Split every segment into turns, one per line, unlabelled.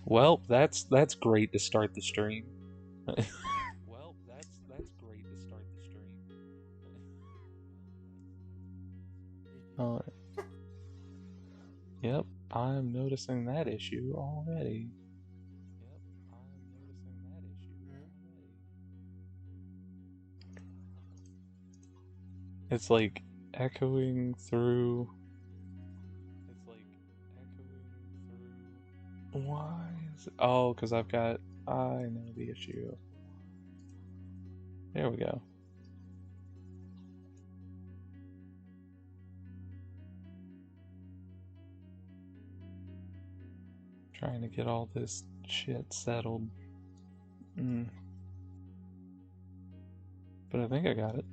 Well, that's great to start the stream. Well, that's great to start the stream. Oh, yep, I'm noticing that issue already. Yep, I'm noticing that issue already. It's like echoing through. It's like echoing through. Why is it? Oh, because I've got. I know the issue. There we go. Trying to get all this shit settled. But I think I got it.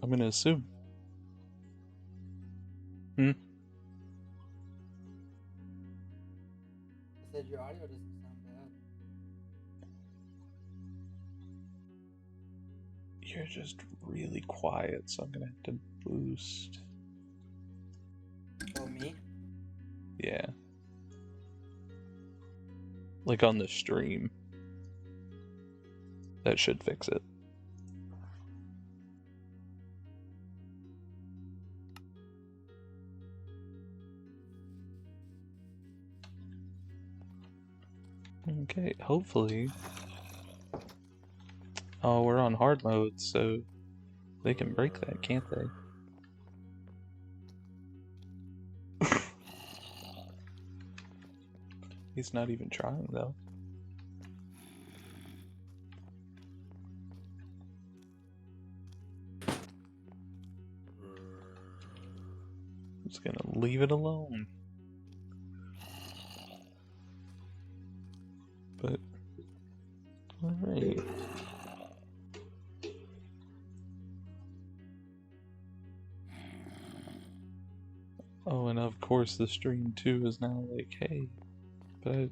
I'm gonna assume.
I said your audio doesn't sound bad.
You're just really quiet, so I'm gonna have to boost.
Oh, me?
Yeah. Like on the stream. That should fix it. Okay, hopefully. Oh, we're on hard mode, so they can break that, can't they? He's not even trying, though. Just gonna leave it alone. But, alright. Oh, and of course the stream too is now like, hey, but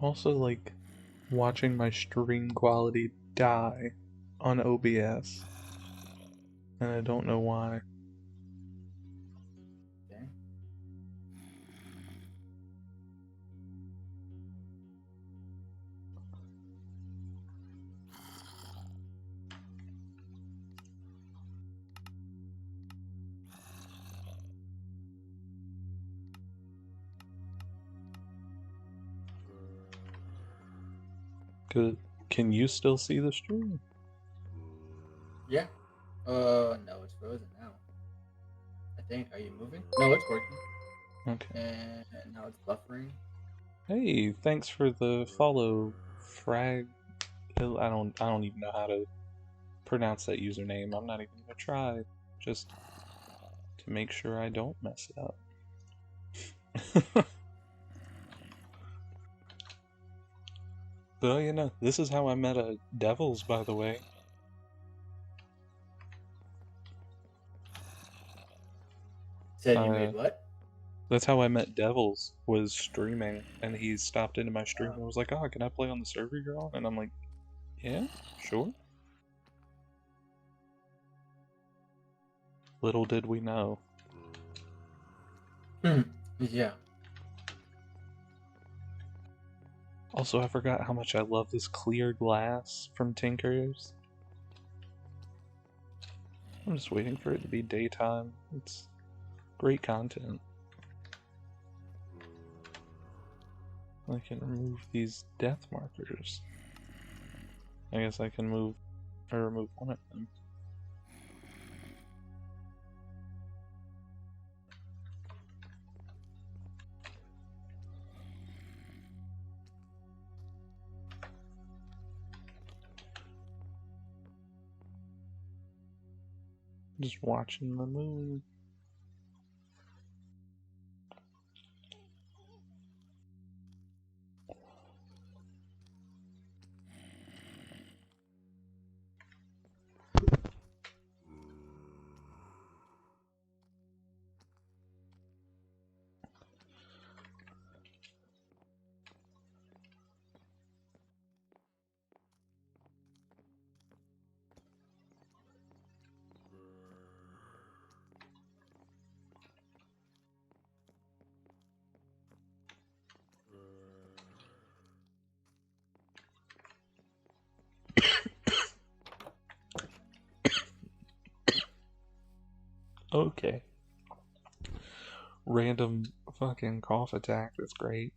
I'm also like watching my stream quality die on OBS, and I don't know why.
Okay.
Can you still see the stream?
Yeah. No, it's frozen now. I think. Are you moving? No, it's working.
Okay.
And now it's buffering.
Hey, thanks for the follow, Frag. I don't even know how to pronounce that username. I'm not even gonna try, just to make sure I don't mess it up. But oh, you know, this is how I met a Devils, by the way.
Said you made what?
That's how I met Devils, was streaming, and he stopped into my stream and was like, "Oh, can I play on the server you're on?" And I'm like, "Yeah, sure." Little did we know.
Yeah.
Also, I forgot how much I love this clear glass from Tinker's. I'm just waiting for it to be daytime. It's great content. I can remove these death markers. I guess I can move or remove one of them. Just watching the moon. Okay. Random fucking cough attack, that's great.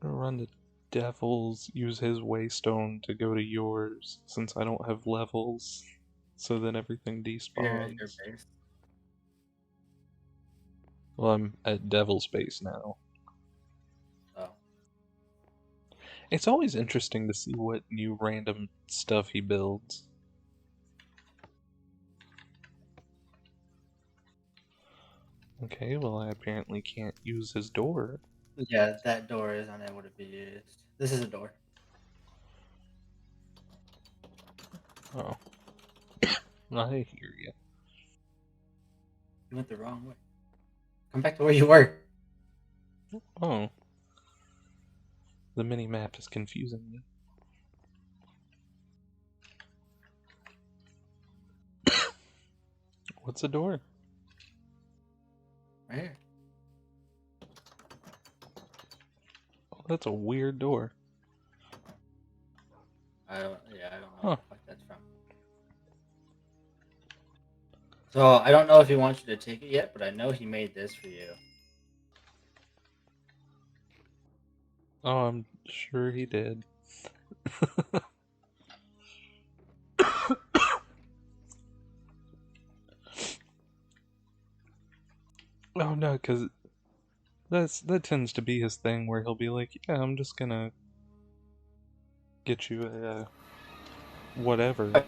Run the devils, use his waystone to go to yours, since I don't have levels, so then everything
You're at your
despawns.
base.
Well, I'm at devil's base now.
Oh.
It's always interesting to see what new random stuff he builds. Okay, well I apparently can't use his door.
Yeah, that door is unable to be used. This is a door.
Oh. I hear you.
You went the wrong way. Come back to where you were.
Oh. The mini-map is confusing me. What's a door?
Right here.
Oh, that's a weird door.
I don't know
Huh.
what the fuck that's from. So I don't know if he wants you to take it yet, but I know he made this for you.
Oh, I'm sure he did. Oh no, because that tends to be his thing where he'll be like, yeah, I'm just gonna get you a whatever.
Did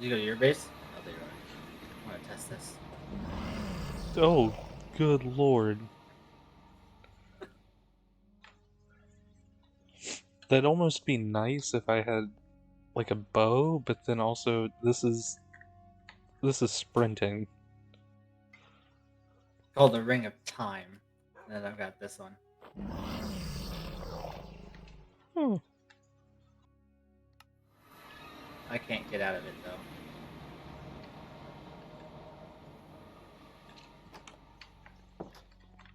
you go to your base? Oh, there you are. I want to test this.
Oh, good lord. That'd almost be nice if I had like a bow, but then also this is sprinting.
It's called the Ring of Time. And then I've got this one.
Hmm.
I can't get out of it though.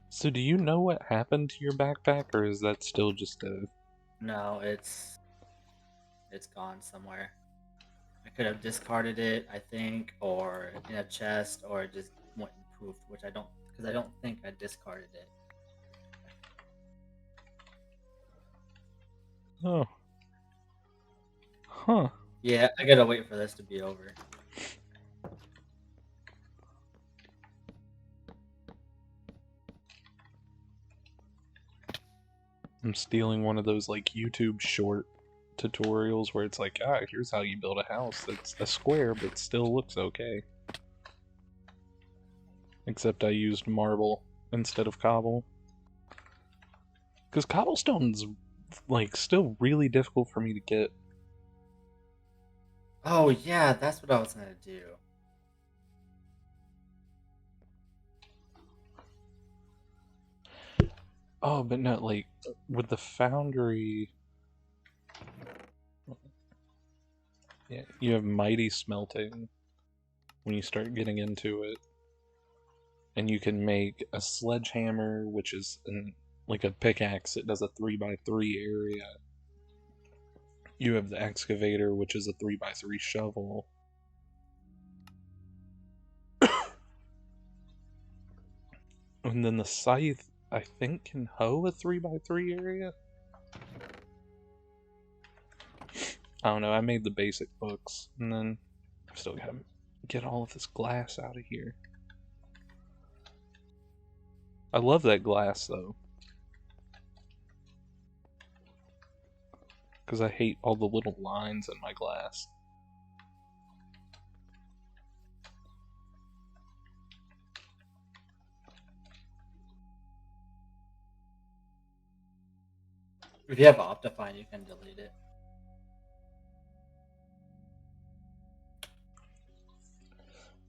So do you know what happened to your backpack, or is that still just a...
No, it's gone somewhere. I could have discarded it, I think, or in a chest, or it just went and poofed, which I don't, because I don't think I discarded it.
Oh. Huh.
Yeah, I gotta wait for this to be over.
I'm stealing one of those like YouTube short tutorials where it's like, ah, here's how you build a house that's a square but still looks okay. Except I used marble instead of cobble. Because cobblestone's like still really difficult for me to get.
Oh yeah, that's what I was gonna do.
Oh, but no, like with the foundry, yeah, you have mighty smelting when you start getting into it, and you can make a sledgehammer, which is like a pickaxe. It does a 3x3 area. You have the excavator, which is a 3x3 shovel. And then the scythe, I think, can hoe a 3x3 area? I don't know, I made the basic books, and then I still gotta get all of this glass out of here. I love that glass, though. Because I hate all the little lines in my glass.
If you have Optifine, you can delete it.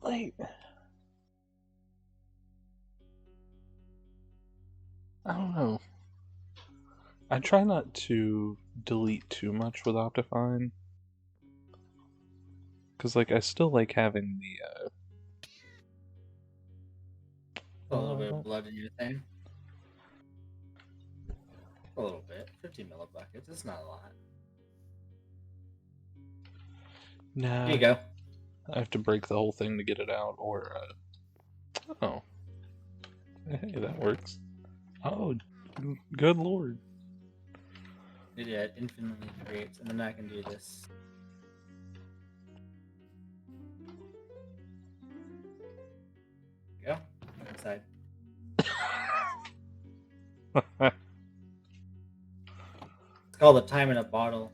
Like, I don't know. I try not to delete too much with Optifine. Because, like, I still like having the,
Put a little
I
bit of
don't...
blood in your thing. A little bit. 50 millibuckets. It's not a lot.
Nah,
Here you go.
I have to break the whole thing to get it out, or, oh. Hey, that works. Oh, good lord.
Yeah, it infinitely creates, and then I can do this. There you go. Inside. It's called the time in a bottle.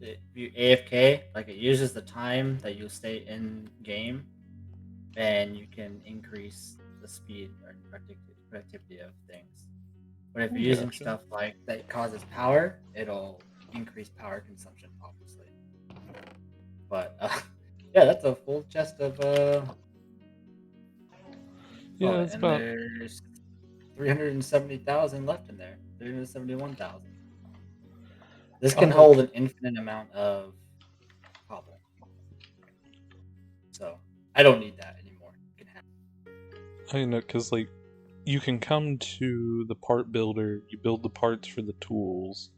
If you AFK, like it uses the time that you stay in game, and you can increase the speed or productivity of things. But if you're using
Gotcha.
stuff like that causes power, it'll increase power consumption, obviously. But yeah, that's a full chest of
Yeah,
oh,
it's
and
about...
there's 370,000 left in there. 371,000. This can
Oh,
hold an infinite amount of cobble. So I don't need that anymore. You can have
I know, because, like, you can come to the part builder, you build the parts for the tools,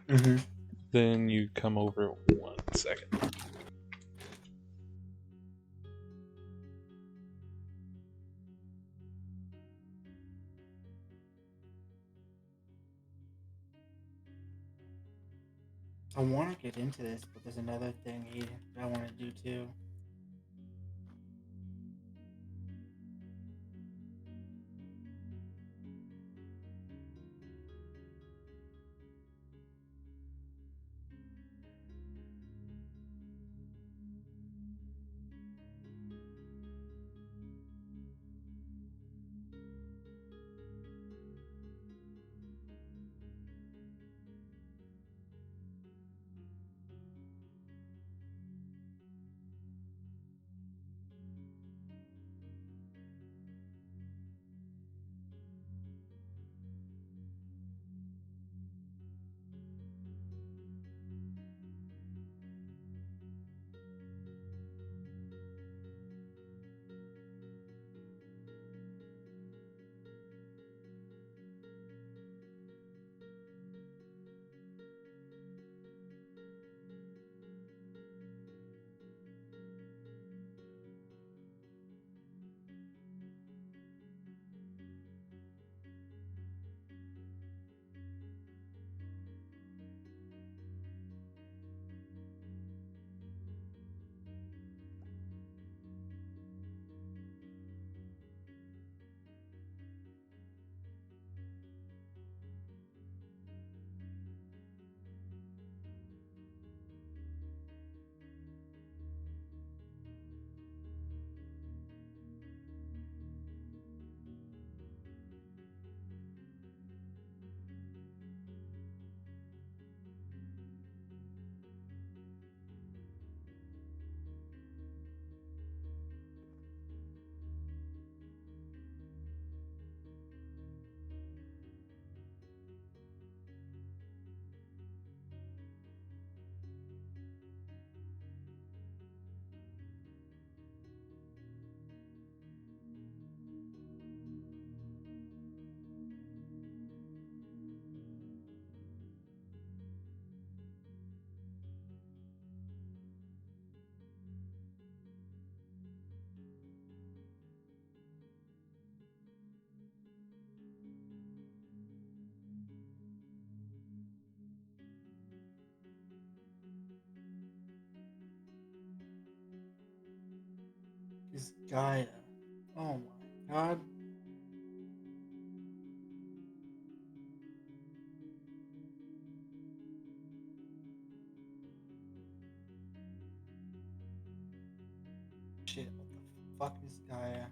it.
then you come over... 1 second.
I want to get into this, but there's another thing I want to do too. is Gaia? Oh my god. Shit, what the fuck is Gaia?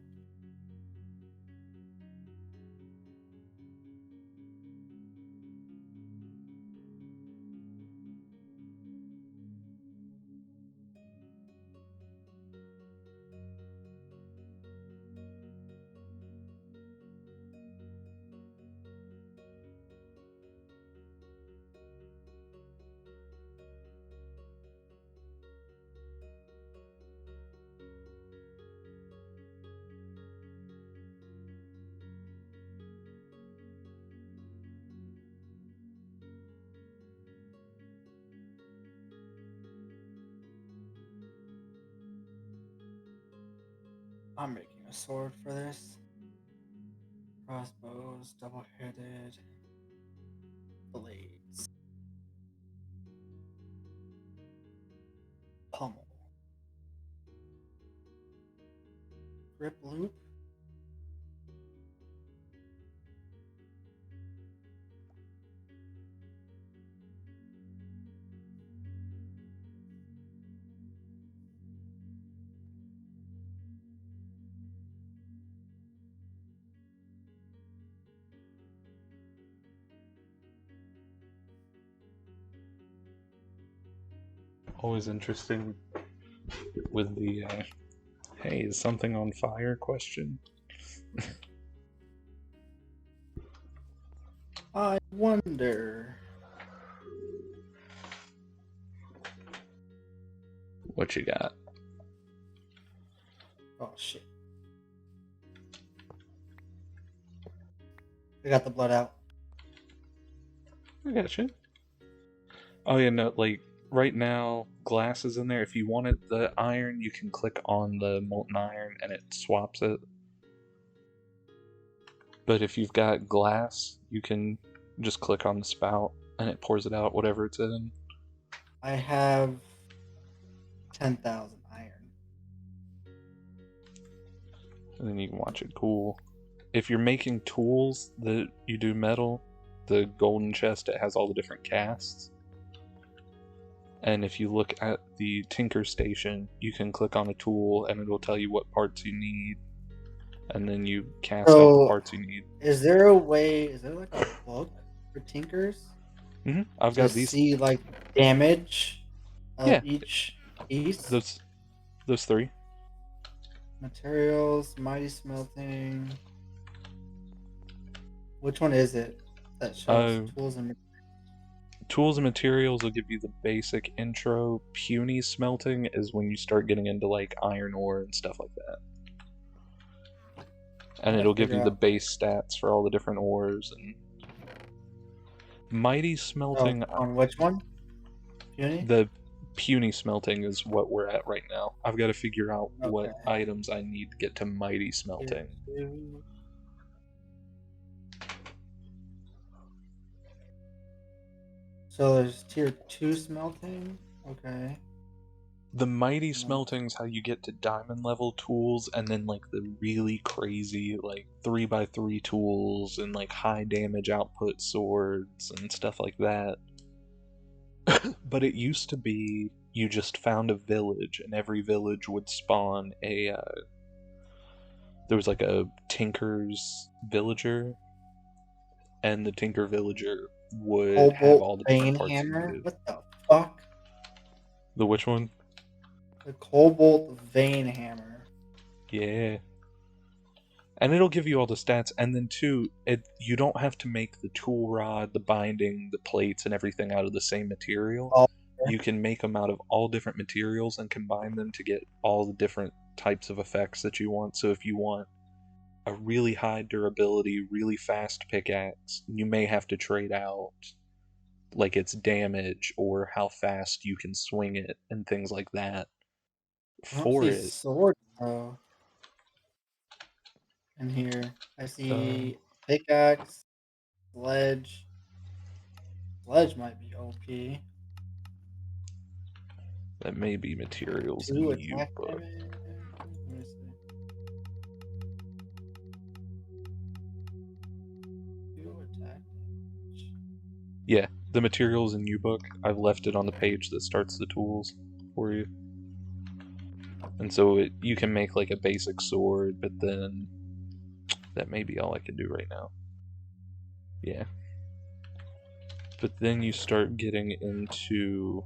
I'm making a sword for this. Crossbows, double-headed blades, pummel, grip loop.
Always interesting with the hey, is something on fire question.
I wonder.
What you got?
Oh shit. I got the blood out.
I got you. Oh yeah, no, like right now, glass is in there. If you wanted the iron, you can click on the molten iron and it swaps it. But if you've got glass, you can just click on the spout and it pours it out, whatever it's in.
I have 10,000 iron.
And then you can watch it cool. If you're making tools that you do metal, the golden chest, it has all the different casts. And if you look at the tinker station, you can click on a tool and it'll tell you what parts you need. And then you cast out the
So,
parts you need.
is there a way? Is there like a book for tinkers
I've
to
got these.
see like damage of
Yeah,
each piece?
those three.
Materials, mighty smelting. Which one is it that shows
Uh,
tools and
Tools and materials will give you the basic intro. Puny smelting is when you start getting into like iron ore and stuff like that. And
gotta
it'll give
figure
you the
out?
base stats for all the different ores. And mighty
Oh,
smelting,
on which one? Puny?
the puny smelting is what we're at right now. I've got to figure out
Okay.
what items I need to get to mighty
Tier
smelting.
2. So there's tier 2 smelting. Okay.
The mighty
No.
smelting is how you get to diamond level tools, and then like the really crazy like 3x3 tools and like high damage output swords and stuff like that. But it used to be you just found a village, and every village would spawn a. There was like a tinker's villager, and the tinker villager would have
Cobalt
all the different
vein
parts you
hammer?
needed.
What the fuck?
The which one?
The cobalt vein hammer.
Yeah. And it'll give you all the stats, and then too, you don't have to make the tool rod, the binding, the plates, and everything out of the same material.
Oh,
You can make them out of all different materials and combine them to get all the different types of effects that you want. So if you want a really high durability, really fast pickaxe, you may have to trade out like its damage or how fast you can swing it and things like that
I don't
for
see
it.
sword though in here. I
Uh,
see pickaxe, sledge. Sledge might be OP.
that may be materials
2
new,
attack
but
damage. Let me see.
Yeah, the materials in U-Book, I've left it on the page that starts the tools for you. And so you can make like a basic sword, but then that may be all I can do right now. Yeah. But then you start getting into,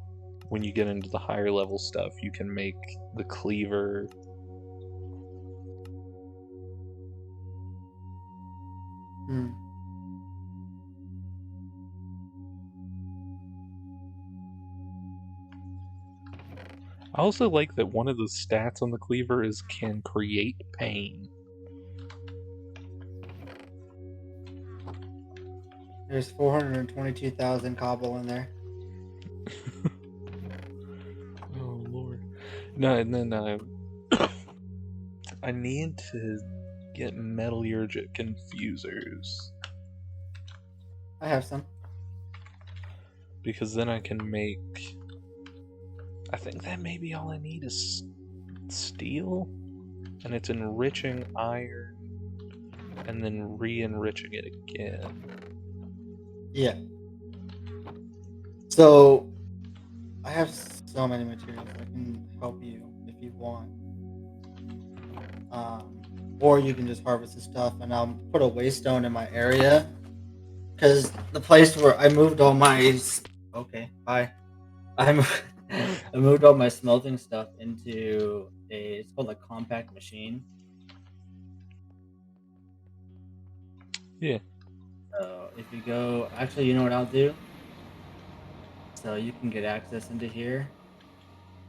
when you get into the higher level stuff, you can make the cleaver.
Hmm.
I also like that one of the stats on the cleaver is can create pain.
There's 422,000 cobble in there.
Oh lord. No, and then I need to get metallurgic infusers
I have some.
because then I can make. I think that may be all I need is steel, and it's enriching iron and then re-enriching it again.
Yeah. So I have so many materials that can help you if you want. Or you can just harvest the stuff, and I'll put a waystone in my area because the place where I moved all my okay, bye. I moved, I moved all my smelting stuff into it's called a compact machine.
Yeah.
So if you go, actually, you know what I'll do? So you can get access into here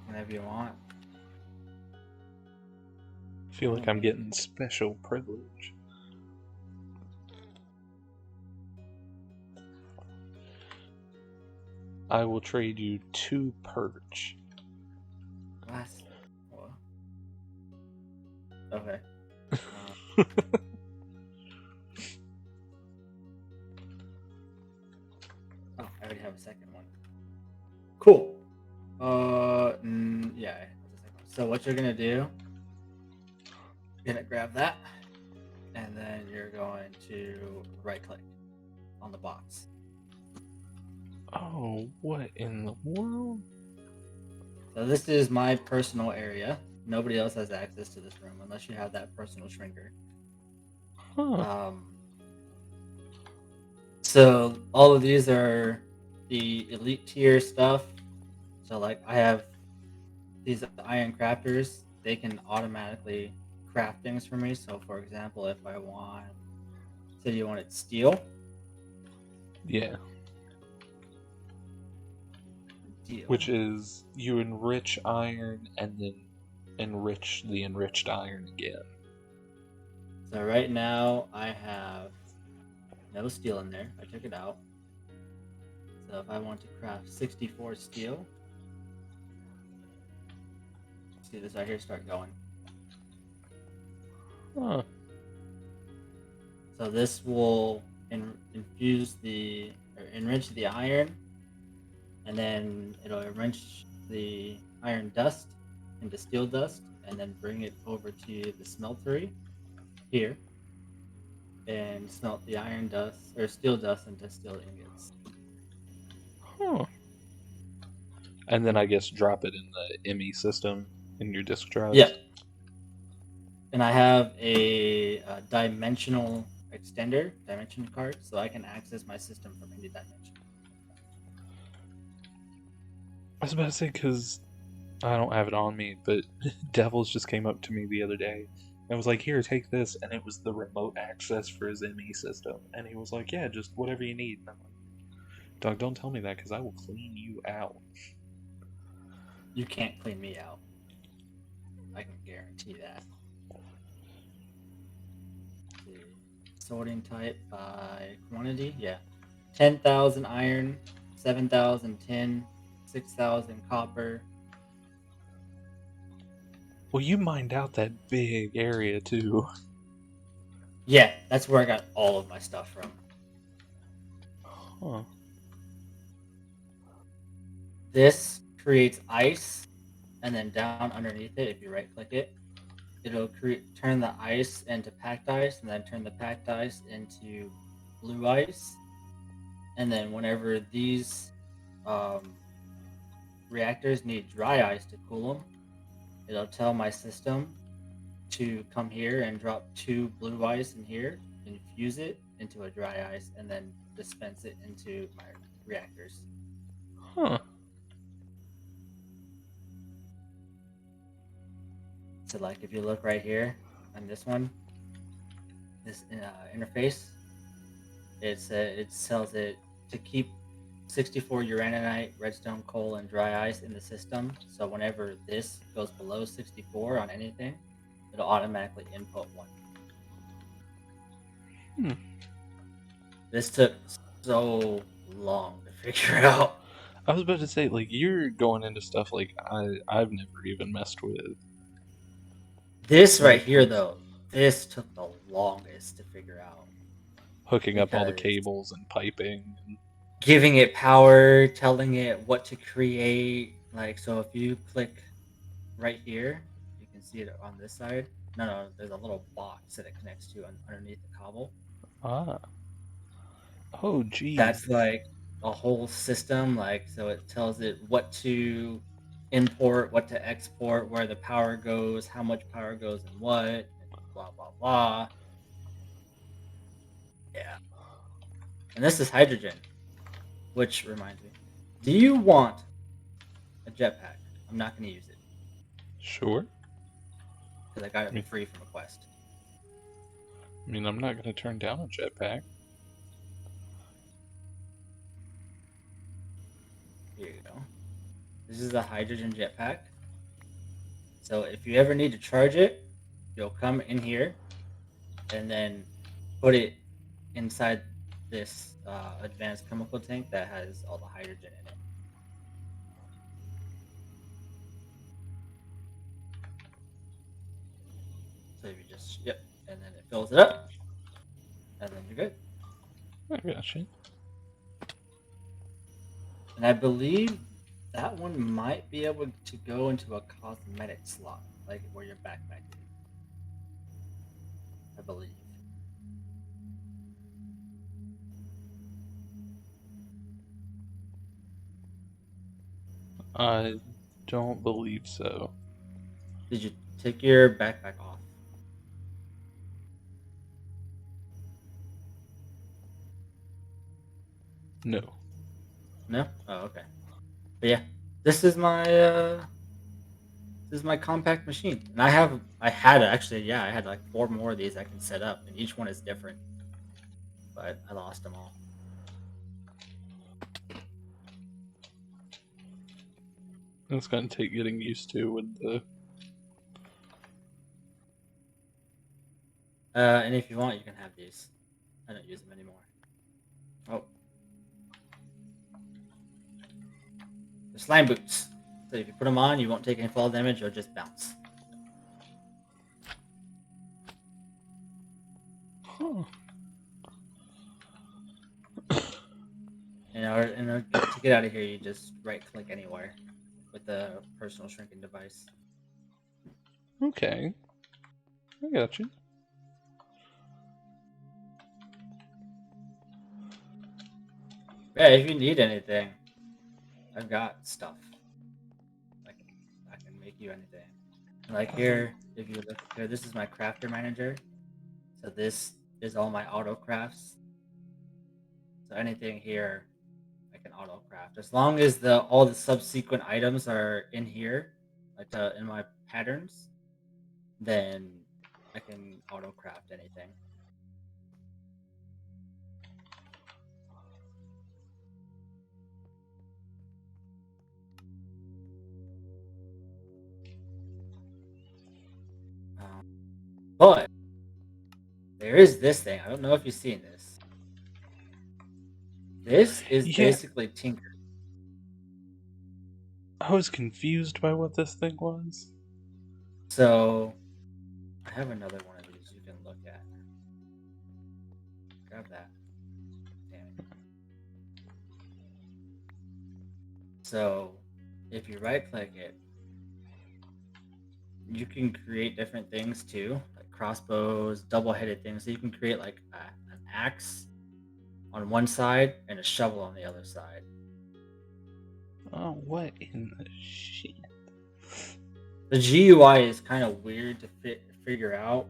whenever you want.
I feel like
Let
I'm
me.
getting special privilege. I will trade you 2 perch.
Last. Well, okay. Oh, I already have a second one. Cool. Yeah. So what you're gonna do? You're gonna grab that, and then you're going to right click on the box.
Oh, what in the world?
So this is my personal area. Nobody else has access to this room unless you have that personal shrinker.
Huh.
So all of these are the elite tier stuff. So like I have these iron crafters, they can automatically craft things for me. So for example, if I want, say you wanted steel,
Yeah.
steel.
Which is you enrich iron and then enrich the enriched iron again.
So right now I have no steel in there. I took it out. So if I want to craft 64 steel, see this right here start going.
Huh.
So this will infuse or enrich the iron, and then it'll enrich the iron dust into steel dust, and then bring it over to the smeltery here, and smelt the iron dust or steel dust into steel ingots.
Huh. And then I guess drop it in the ME system in your disk
Yeah,
drives.
and I have a dimensional extender, dimension card, so I can access my system from any dimension.
I was about to say, because I don't have it on me, but Devils just came up to me the other day and was like, here, take this. And it was the remote access for his ME system. And he was like, yeah, just whatever you need. And I'm like, Dog, don't tell me that because I will clean you out.
You can't clean me out. I can guarantee that. Sorting type by quantity, yeah. 10,000 iron, 7,000 tin, 6,000 copper.
Well, you mined out that big area too.
Yeah, that's where I got all of my stuff from.
Huh.
This creates ice, and then down underneath it, if you right click it, it'll turn the ice into packed ice, and then turn the packed ice into blue ice. And then whenever these um, reactors need dry ice to cool them, it'll tell my system to come here and drop 2 blue ice in here, infuse it into a dry ice, and then dispense it into my reactors.
Huh.
So, like, if you look right here on this one, this interface, it tells it to keep 64 uraninite, redstone, coal, and dry ice in the system. So whenever this goes below 64 on anything, it'll automatically input one.
Hmm.
This took so long to figure out.
I was about to say, like, you're going into stuff like I've never even messed with
This
when
right
it
here,
comes
though, this took the longest to figure out
hooking up all the
because
cables and piping. And,
giving it power, telling it what to create. Like, so if you click right here, you can see it on this side. No, there's a little box that it connects to underneath the cobble.
ah, oh, geez.
That's like a whole system. Like, so it tells it what to import, what to export, where the power goes, how much power goes and what, and blah, blah, blah. Yeah. And this is hydrogen, which reminds me, do you want a jetpack? I'm not going to use it
Sure.
because I got
I
it
mean,
for free from a quest.
I'm not going to turn down a jetpack.
Here you go. This is a hydrogen jetpack. So if you ever need to charge it, you'll come in here and then put it inside this advanced chemical tank that has all the hydrogen in it. So you just, yep, and then it fills it up, and then you're good.
I gotcha.
And I believe that one might be able to go into a cosmetic slot, like where your backpack is. I believe.
I don't believe so.
Did you take your backpack off?
No.
No? Oh, okay. But yeah, this is my compact machine, and I had actually, yeah, I had like 4 more of these I can set up, and each one is different, but I lost them all.
It's going to take getting used to with the.
And if you want, you can have these. I don't use them anymore. Oh, the slime boots. So if you put them on, you won't take any fall damage or just bounce.
Huh.
In order to get out of here, you just right click anywhere with the personal shrinking device.
Okay. I got you.
Yeah, if you need anything, I've got stuff. I can I can make you anything. Like here, if you look here, this is my crafter manager. So this is all my auto crafts. So anything here, I can auto craft as long as the all the subsequent items are in here, like in my patterns. Then I can auto craft anything. Um, but there is this thing. I don't know if you've seen this. This is
Yeah,
basically Tinker.
I was confused by what this thing was.
So I have another one of these you can look at. Grab that. Damn it. So if you right click it, you can create different things too, like crossbows, double headed things. So you can create like an axe on one side and a shovel on the other side.
Oh, what in the shit?
The GUI is kind of weird to figure out,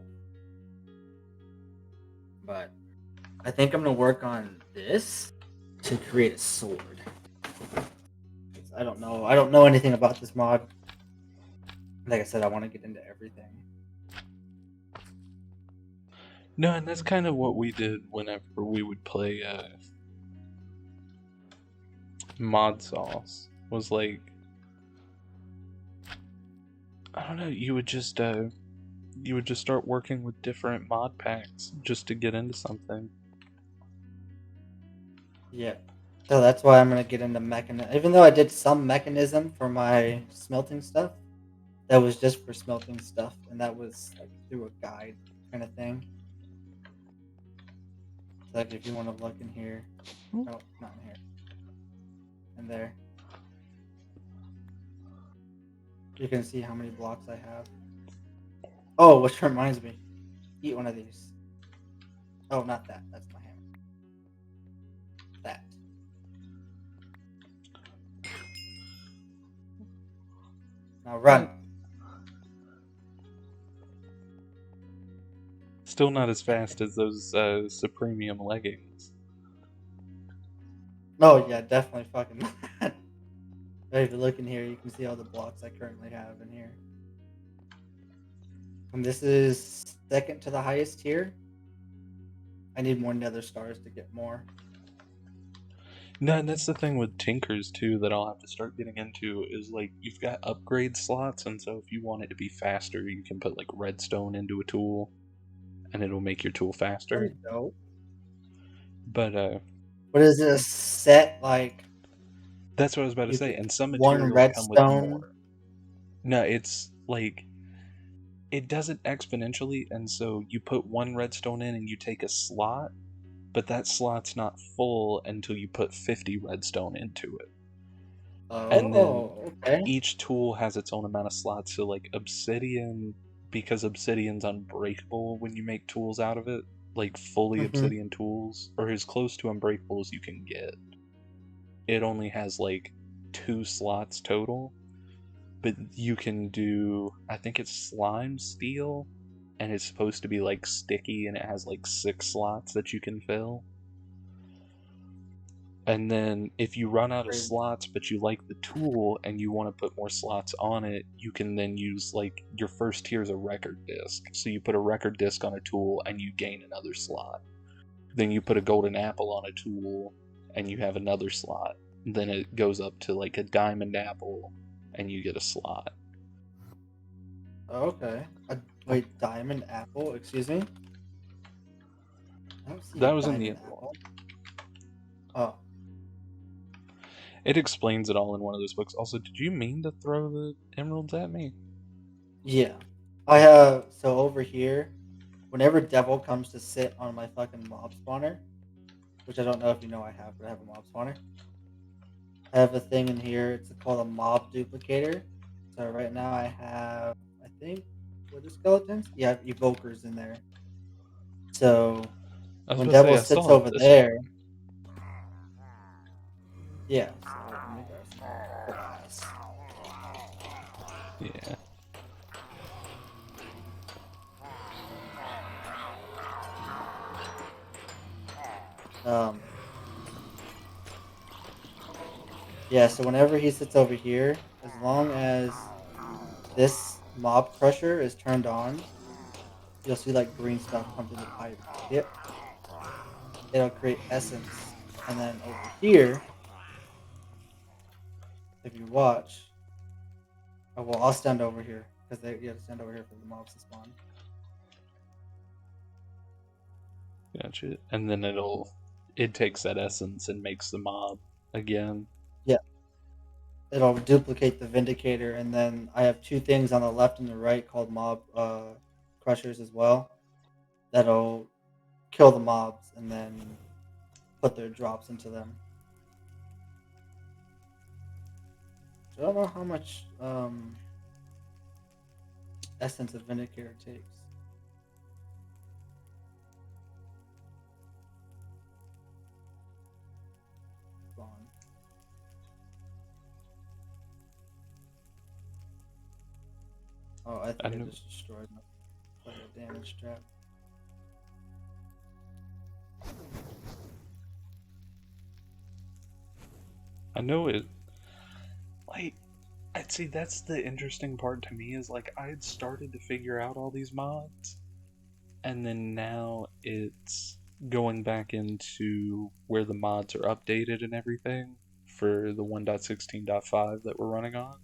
but I think I'm gonna work on this to create a sword. I don't know. I don't know anything about this mod. Like I said, I want to get into everything.
No, and that's kind of what we did whenever we would play Mod Sauce. Was like, I don't know, you would just start working with different mod packs just to get into something.
Yeah. So that's why I'm gonna get into mechanism. Even though I did some mechanism for my smelting stuff, that was just for smelting stuff, and that was like through a guide kind of thing. So like if you want to look in here, oh, not in here, in there, you can see how many blocks I have. Oh, which reminds me, eat one of these. Oh, not that. That's my hammer. That. Now run.
Still not as fast as those Supremium leggings.
Oh yeah, definitely fucking not. If you look in here, you can see all the blocks I currently have in here. And this is second to the highest tier. I need more nether stars to get more.
No, and that's the thing with Tinkers too that I'll have to start getting into is like you've got upgrade slots, and so if you want it to be faster, you can put like redstone into a tool, and it'll make your tool faster.
Pretty dope.
But
What is this set like?
that's what I was about to
You
say.
get
And some
one
materials come with
redstone.
more. No, it's like it does it exponentially, and so you put one redstone in and you take a slot, but that slot's not full until you put 50 redstone into it. And then
Oh, okay.
each tool has its own amount of slots. So like obsidian, because obsidian's unbreakable when you make tools out of it, like fully
Mm-hmm.
obsidian tools, or as close to unbreakable as you can get. It only has like 2 slots total, but you can do, I think it's slime steel, and it's supposed to be like sticky, and it has like 6 slots that you can fill. And then if you run out of
Crazy.
slots but you like the tool and you want to put more slots on it, you can then use like your first tier is a record disc. So you put a record disc on a tool and you gain another slot. Then you put a golden apple on a tool and you have another slot. Then it goes up to like a diamond apple and you get a slot.
Okay. Wait, diamond apple? Excuse me? I don't see a
That was in the
diamond
end one.
apple. Oh.
It explains it all in one of those books. Also, did you mean to throw the emeralds at me?
Yeah. I have, so over here, whenever devil comes to sit on my fucking mob spawner, which I don't know if you know I have, but I have a mob spawner. I have a thing in here. It's called a mob duplicator. So right now I have, I think, what are skeletons? Yeah, evokers in there. So
I was
when
about to say
devil
I
sits
saw
over
this
there,
one.
yeah. So let me grab some more glass.
Yeah.
Um, yeah. So whenever he sits over here, as long as this mob crusher is turned on, you'll see like green stuff come through the pipe. Yep. It'll create essence, and then over here, if you watch, oh well, I'll stand over here because you have to stand over here for the mobs to spawn.
Gotcha. And then it takes that essence and makes the mob again.
Yeah, it'll duplicate the Vindicator, and then I have two things on the left and the right called mob crushers as well. That'll kill the mobs and then put their drops into them. So I don't know how much essence a Vindicator takes. Oh, I
I
think I
know,
just destroyed my player damage trap.
I know it. Like, I'd say that's the interesting part to me is like I had started to figure out all these mods, and then now it's going back into where the mods are updated and everything for the 1.16.5 that we're running on.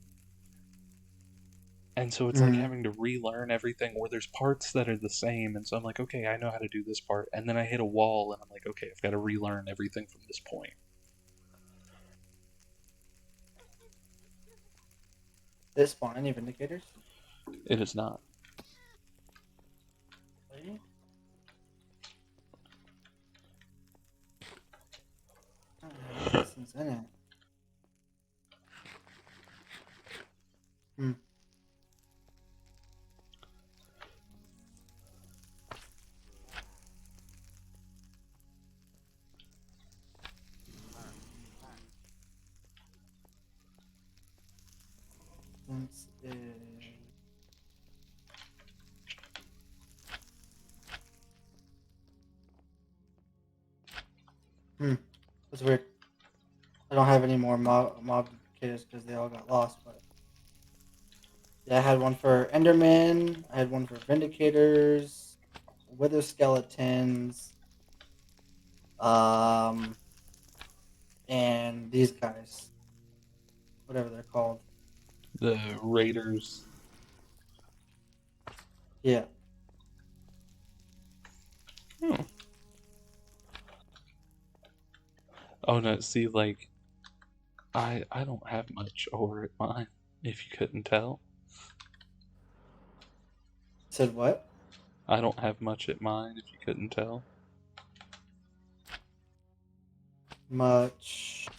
And so it's like
Mm-hmm.
having to relearn everything where there's parts that are the same. And so I'm like, okay, I know how to do this part. And then I hit a wall and I'm like, okay, I've got to relearn everything from this point.
Did it spawn any Vindicators?
It is not.
Really? I don't have any lessons in it. Hmm. Since Hmm. That's weird. I don't have any more mob Vindicators because they all got lost. But yeah, I had one for Enderman. I had one for Vindicators, Wither Skeletons, um, and these guys, whatever they're called.
The Raiders.
Yeah.
Hmm. Oh no, see, like, I don't have much over at mine, if you couldn't tell.
Said what?
I don't have much at mine, if you couldn't tell.
Much.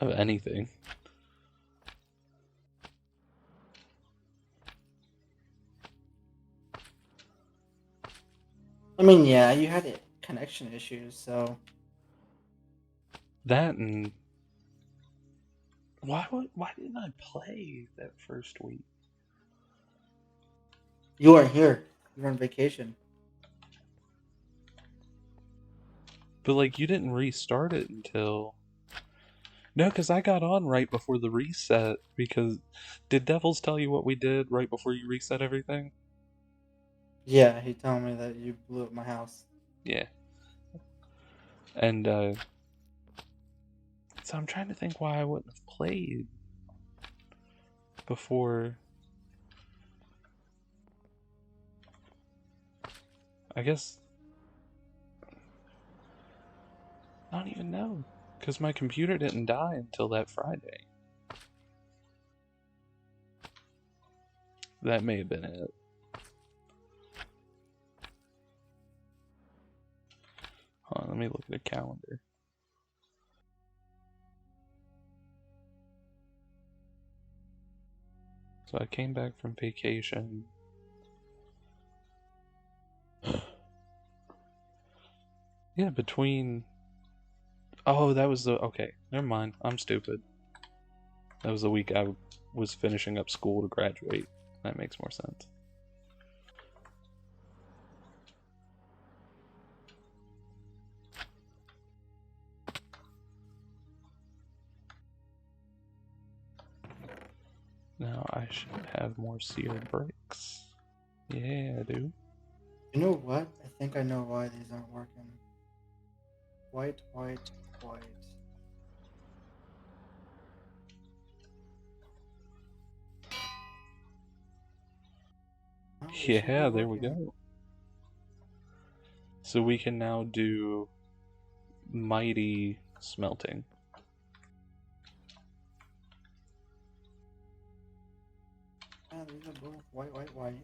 Of anything.
I mean, yeah, you had connection issues, so
That and why didn't I play that first week?
you weren't here. You were on vacation.
But like you didn't restart it until no, because I got on right before the reset. Because did Devils tell you what we did right before you reset everything?
Yeah, he told me that you blew up my house.
Yeah. And so I'm trying to think why I wouldn't have played before. I guess I don't even know. Because my computer didn't die until that Friday. That may have been it. Hold on, let me look at the calendar. So I came back from vacation. Yeah, between. Oh, that was the. Okay, never mind. I'm stupid. That was the week I was finishing up school to graduate. That makes more sense. Now I should have more seared bricks. Yeah, I do.
You know what? I think I know why these aren't working. White, white, white. Oh, they should be
Yeah, there we
working.
go. So we can now do mighty smelting.
Yeah, these are both white, white, white.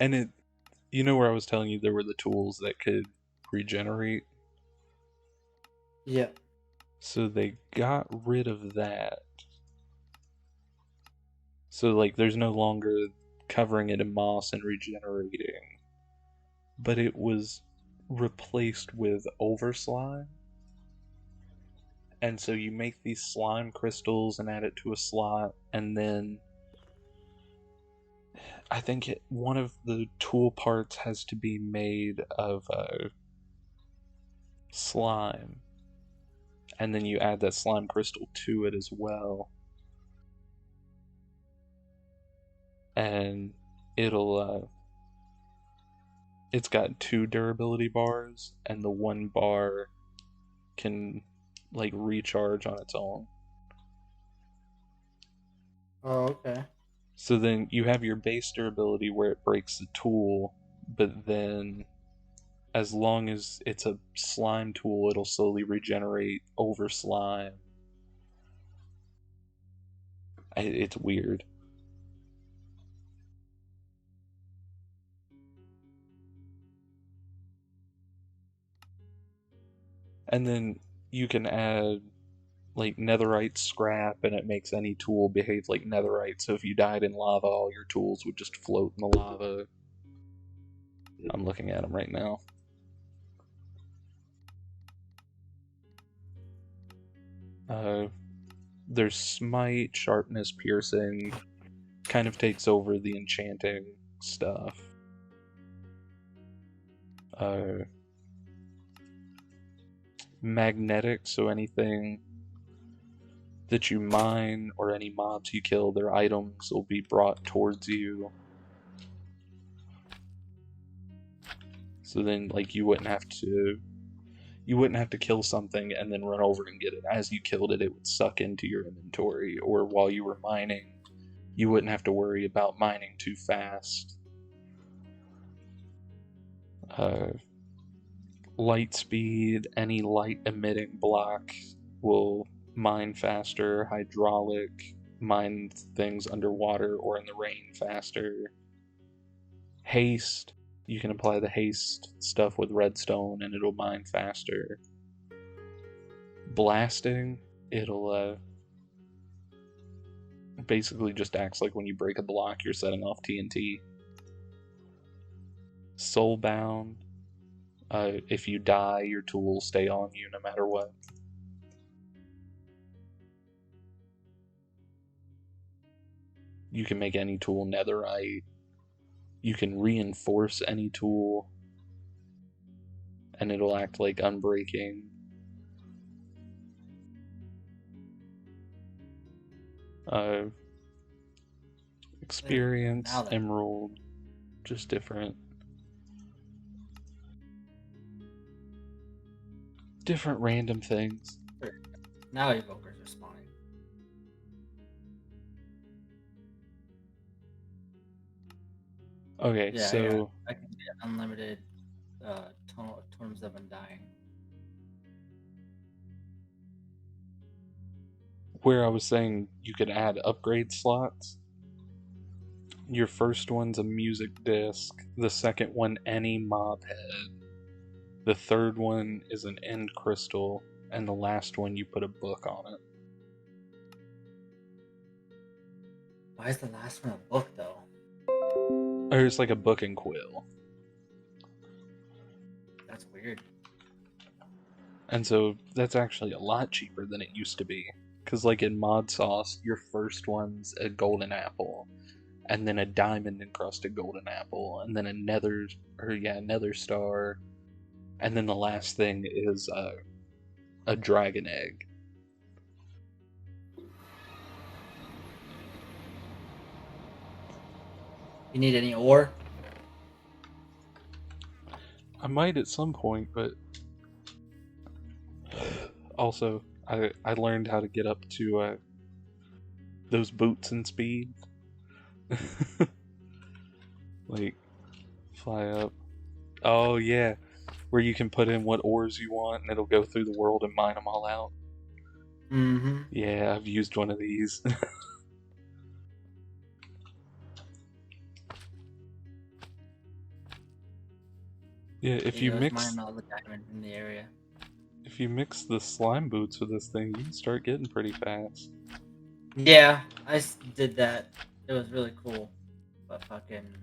And it, you know where I was telling you there were the tools that could regenerate?
Yeah.
So they got rid of that. So, like, there's no longer covering it in moss and regenerating, but it was replaced with overslime. And so you make these slime crystals and add it to a slot, and then I think one of the tool parts has to be made of slime, and then you add that slime crystal to it as well, and it'll it's got 2 durability bars, and the one bar can like recharge on its own.
Oh, okay.
So then you have your base durability where it breaks the tool, but then as long as it's a slime tool, it'll slowly regenerate over slime. It's weird. And then you can add like netherite scrap, and it makes any tool behave like netherite. So if you died in lava, all your tools would just float in the lava. I'm looking at them right now. Uh, there's smite, sharpness, piercing. Kind of takes over the enchanting stuff. Uh, magnetic, so anything that you mine or any mobs you kill, their items will be brought towards you. So then, like, you wouldn't have to kill something and then run over and get it. As you killed it, it would suck into your inventory. Or while you were mining, you wouldn't have to worry about mining too fast. Light speed, any light emitting block will mine faster. Hydraulic, mine things underwater or in the rain faster. Haste, you can apply the haste stuff with redstone and it'll mine faster. Blasting, it'll basically just acts like when you break a block, you're setting off TNT. Soulbound, if you die, your tool will stay on you no matter what. You can make any tool netherite. You can reinforce any tool, and it'll act like unbreaking. Experience, emerald, just different random things.
Now evokers are spawning.
Okay,
Yeah,
so
yeah. I can get unlimited totems of undying.
where I was saying you could add upgrade slots, your first one's a music disc, the second one any mob head, the third one is an end crystal, and the last one you put a book on it.
Why is the last one a book though?
Or it's like a book and quill.
That's weird.
And so that's actually a lot cheaper than it used to be. Because, like in Mod Sauce, your first one's a golden apple, and then a diamond encrusted golden apple, and then a nether star, and then the last thing is a dragon egg.
You need any ore?
I might at some point, but also I learned how to get up to those boots and speed. Like, fly up. Oh, yeah. Where you can put in what ores you want and it'll go through the world and mine them all out.
Mm-hmm.
Yeah, I've used one of these. Yeah, if you mix
all the diamond in the area.
if you mix the slime boots with this thing, you can start getting pretty fast.
Yeah, I did that. It was really cool. But fucking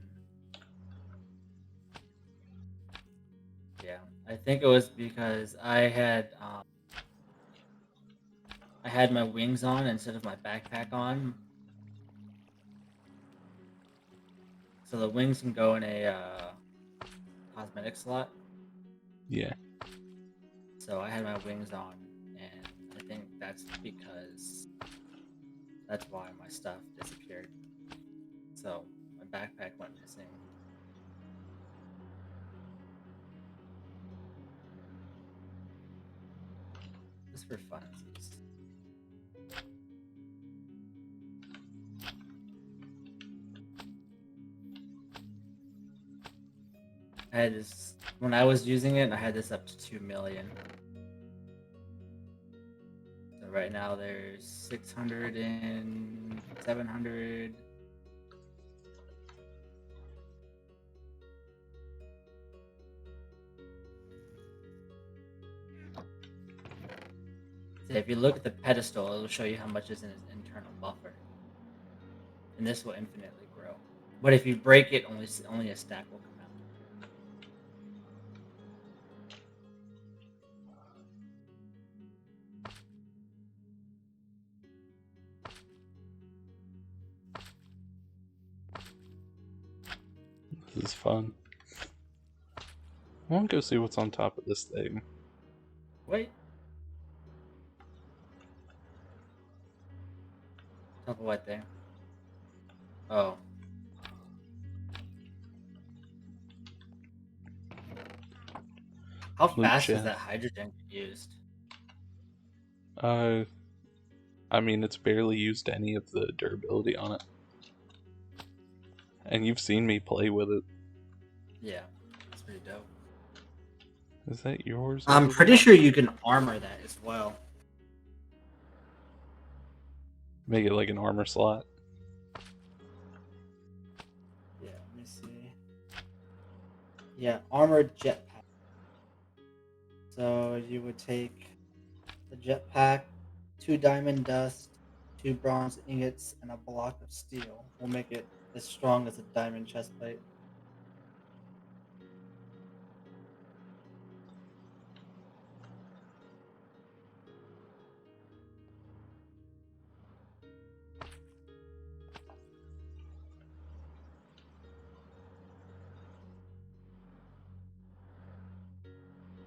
yeah, I think it was because I had I had my wings on instead of my backpack on. So the wings can go in a cosmetic slot.
Yeah.
So I had my wings on, and I think that's because that's why my stuff disappeared. So my backpack went missing. Just for funsies. I had this when I was using it. I had this up to 2 million. So right now there's 600 and 700. So if you look at the pedestal, it'll show you how much is in its internal buffer, and this will infinitely grow. But if you break it, only a stack will come out.
This is fun. I want to go see what's on top of this thing.
Wait. Top of what thing? Oh. How
Loot
fast does that
chest.
hydrogen get used?
Uh, I mean, it's barely used any of the durability on it. And you've seen me play with it.
Yeah, that's pretty dope.
Is that yours
I'm
over
pretty
there?
sure you can armor that as well.
Make it like an armor slot.
Yeah, let me see. Yeah, armored jetpack. So you would take the jetpack, 2 diamond dust, 2 bronze ingots, and a block of steel. We'll make it as strong as a diamond chestplate.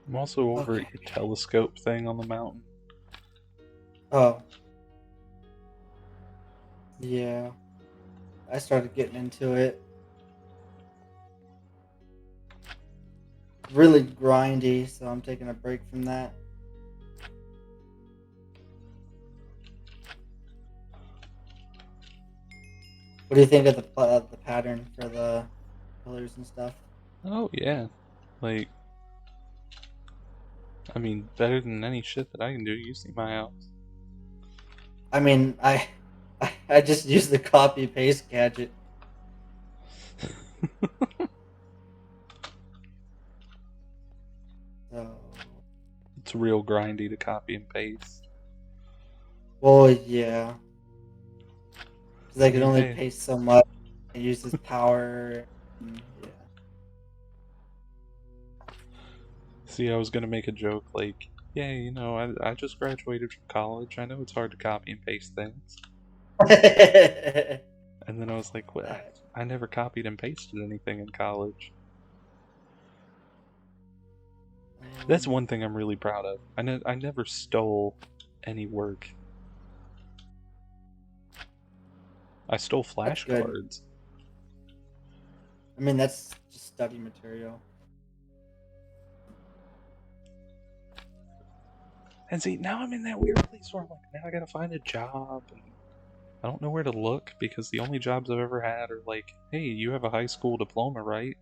I'm also over
Okay.
at your telescope thing on the mountain.
Oh, yeah. I started getting into it. Really grindy, so I'm taking a break from that. What do you think of the pattern for the pillars and stuff?
Oh, yeah. Like, I mean, better than any shit that I can do. You see my house.
I mean, I just use the copy paste gadget. So,
It's real grindy to copy and paste.
well, yeah, because
I
I can
mean,
only
hey,
paste so much. It uses power. Yeah.
see, I was gonna make a joke like, yeah, you know, I just graduated from college. I know it's hard to copy and paste things. And then I was like, well,
Alright.
I never copied and pasted anything in college. That's
Um,
one thing I'm really proud of. I never stole any work. I stole
that's good.
flashcards.
I mean, that's just study material.
And see, now I'm in that weird place where I'm like, now I gotta find a job, and I don't know where to look because the only jobs I've ever had are like, hey, you have a high school diploma, right?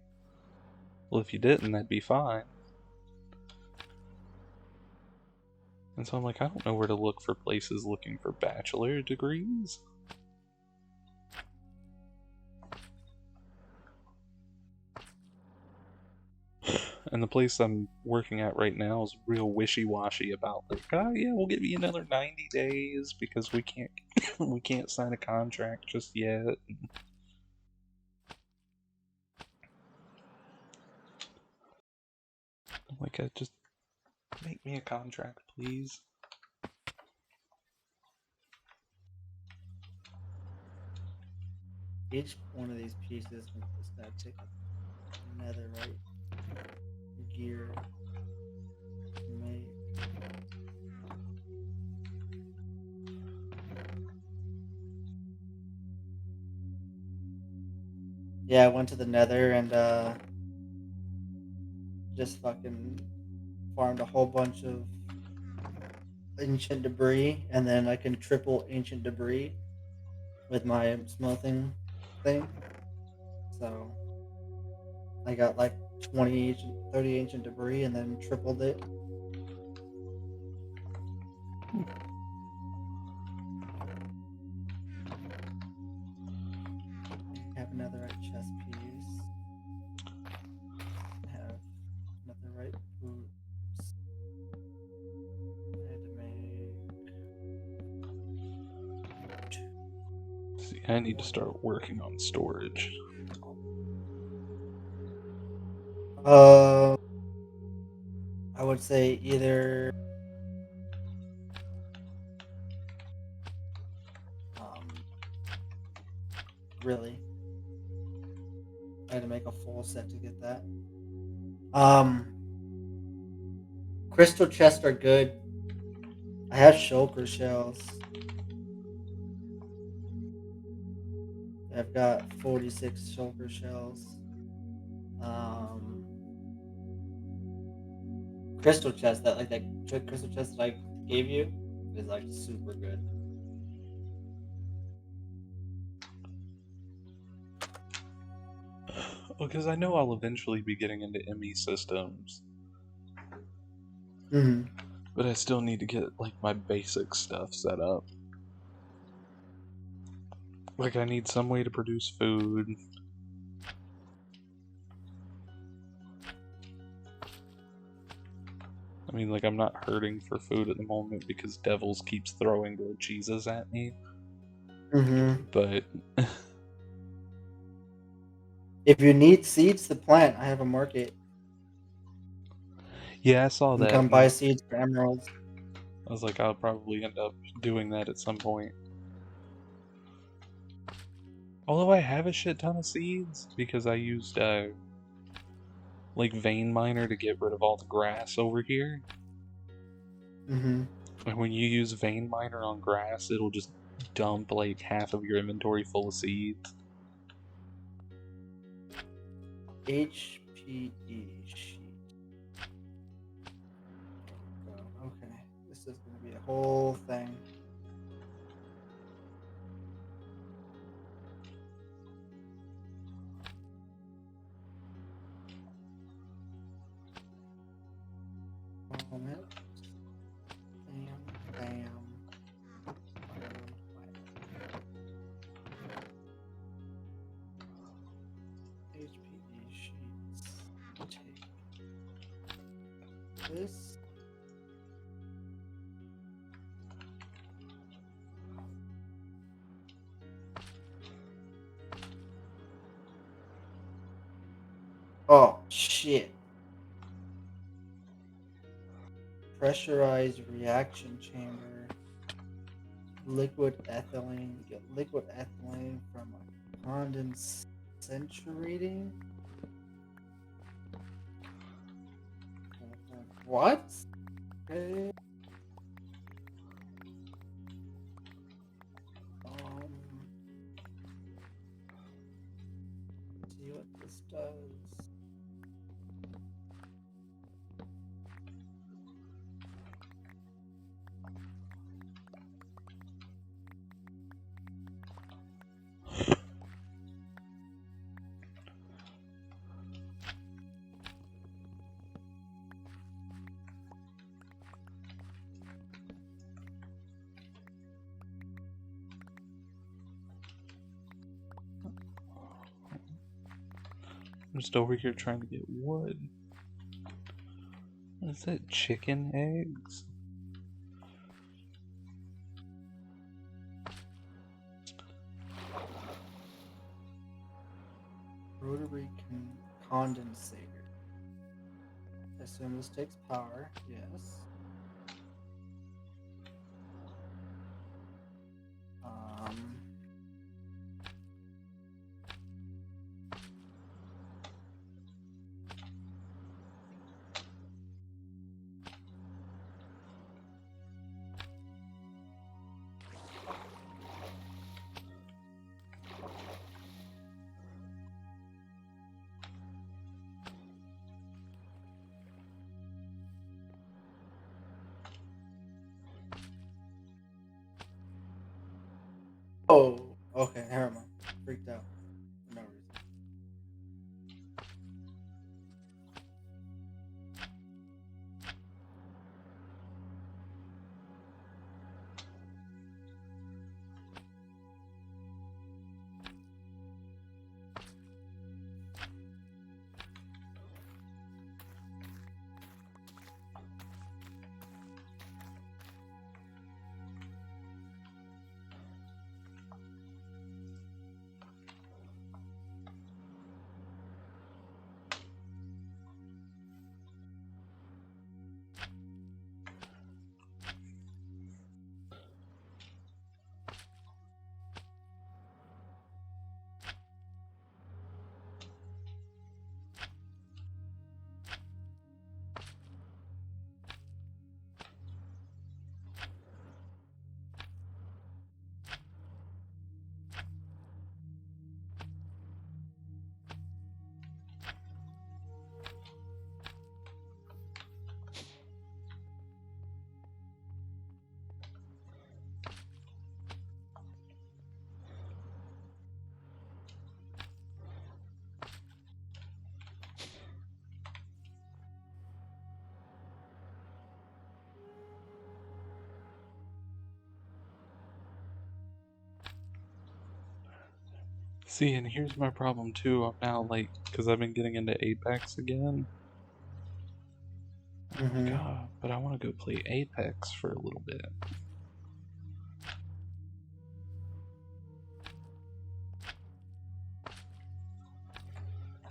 Well, if you didn't, that'd be fine. And so I'm like, I don't know where to look for places looking for bachelor degrees. And the place I'm working at right now is real wishy-washy about like, oh yeah, we'll give you another 90 days because we can't we can't sign a contract just yet. I'm like, I just make me a contract, please.
Each one of these pieces is gonna take a netherite gear to make. Yeah, I went to the nether and just fucking farmed a whole bunch of ancient debris, and then I can triple ancient debris with my smelting thing. So I got like 20 ancient, 30 ancient debris, and then tripled it. I have another chest piece. I have another boots. I had to make.
See, I need to start working on storage.
Uh, I would say either really. I had to make a full set to get that. Um, Crystal chests are good. I have shulker shells. I've got 46 shulker shells. Crystal chest that crystal chest that I gave you is like super good.
Well, because I know I'll eventually be getting into ME systems,
Mm-hmm.
but I still need to get like my basic stuff set up. Like I need some way to produce food. I mean, like I'm not hurting for food at the moment because Devils keeps throwing grilled cheeses at me.
Mm-hmm.
But
If you need seeds to plant, I have a market.
yeah, I saw
You can
that,
come buy
and
seeds for emeralds.
I was like, I'll probably end up doing that at some point. Although I have a shit ton of seeds because I used like vein miner to get rid of all the grass over here.
Mm-hmm.
And when you use vein miner on grass, it'll just dump like half of your inventory full of seeds.
HPE sheet. Okay, this is gonna be a whole thing. Moment. Bam, bam, bam, bam. HPE sheets. Take this. Oh shit. Pressurized reaction chamber. Liquid ethylene. You get liquid ethylene from a condensating. What? Okay. See what this does.
I'm just over here trying to get wood. What is that? Chicken eggs?
Rotary condensator. I assume this takes power. Yes. Um.
See, and here's my problem too. I'm now like, because I've been getting into Apex again. I'm like,
Mm-hmm.
ah, but I want to go play Apex for a little bit.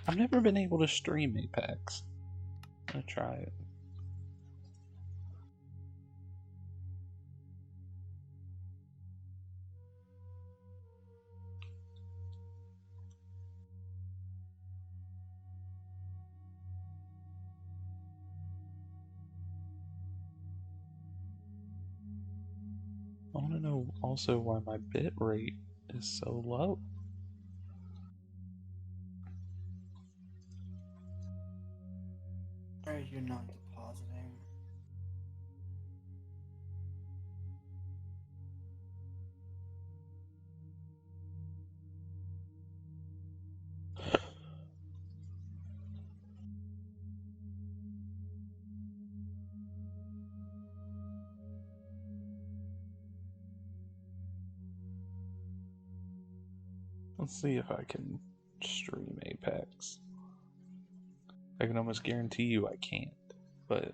I've never been able to stream Apex. I'm gonna try it. I want to know also why my bit rate is so low.
Why are you not depositing?
Let's see if I can stream Apex. I can almost guarantee you I can't, but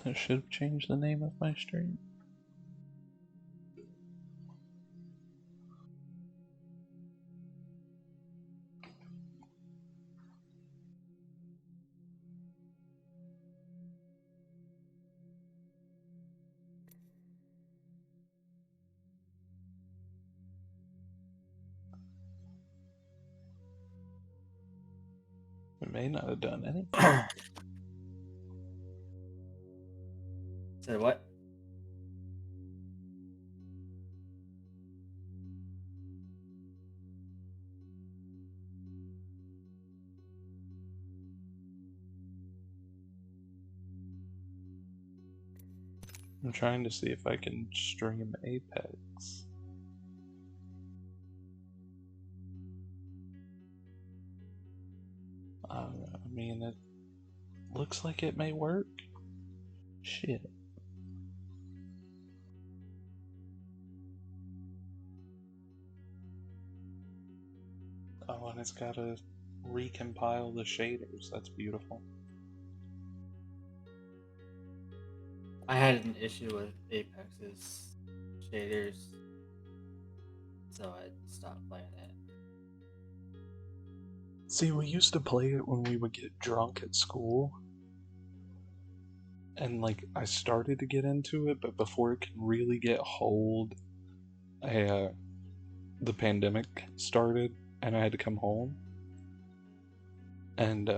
I should have changed the name of my stream. It may not have done anything.
So what?
I'm trying to see if I can stream Apex. I mean, it looks like it may work. Shit. Oh, and it's gotta recompile the shaders. That's beautiful.
I had an issue with Apex's shaders, so I stopped playing it.
See, we used to play it when we would get drunk at school. And, like, I started to get into it, but before it could really get hold, the pandemic started, and I had to come home. And,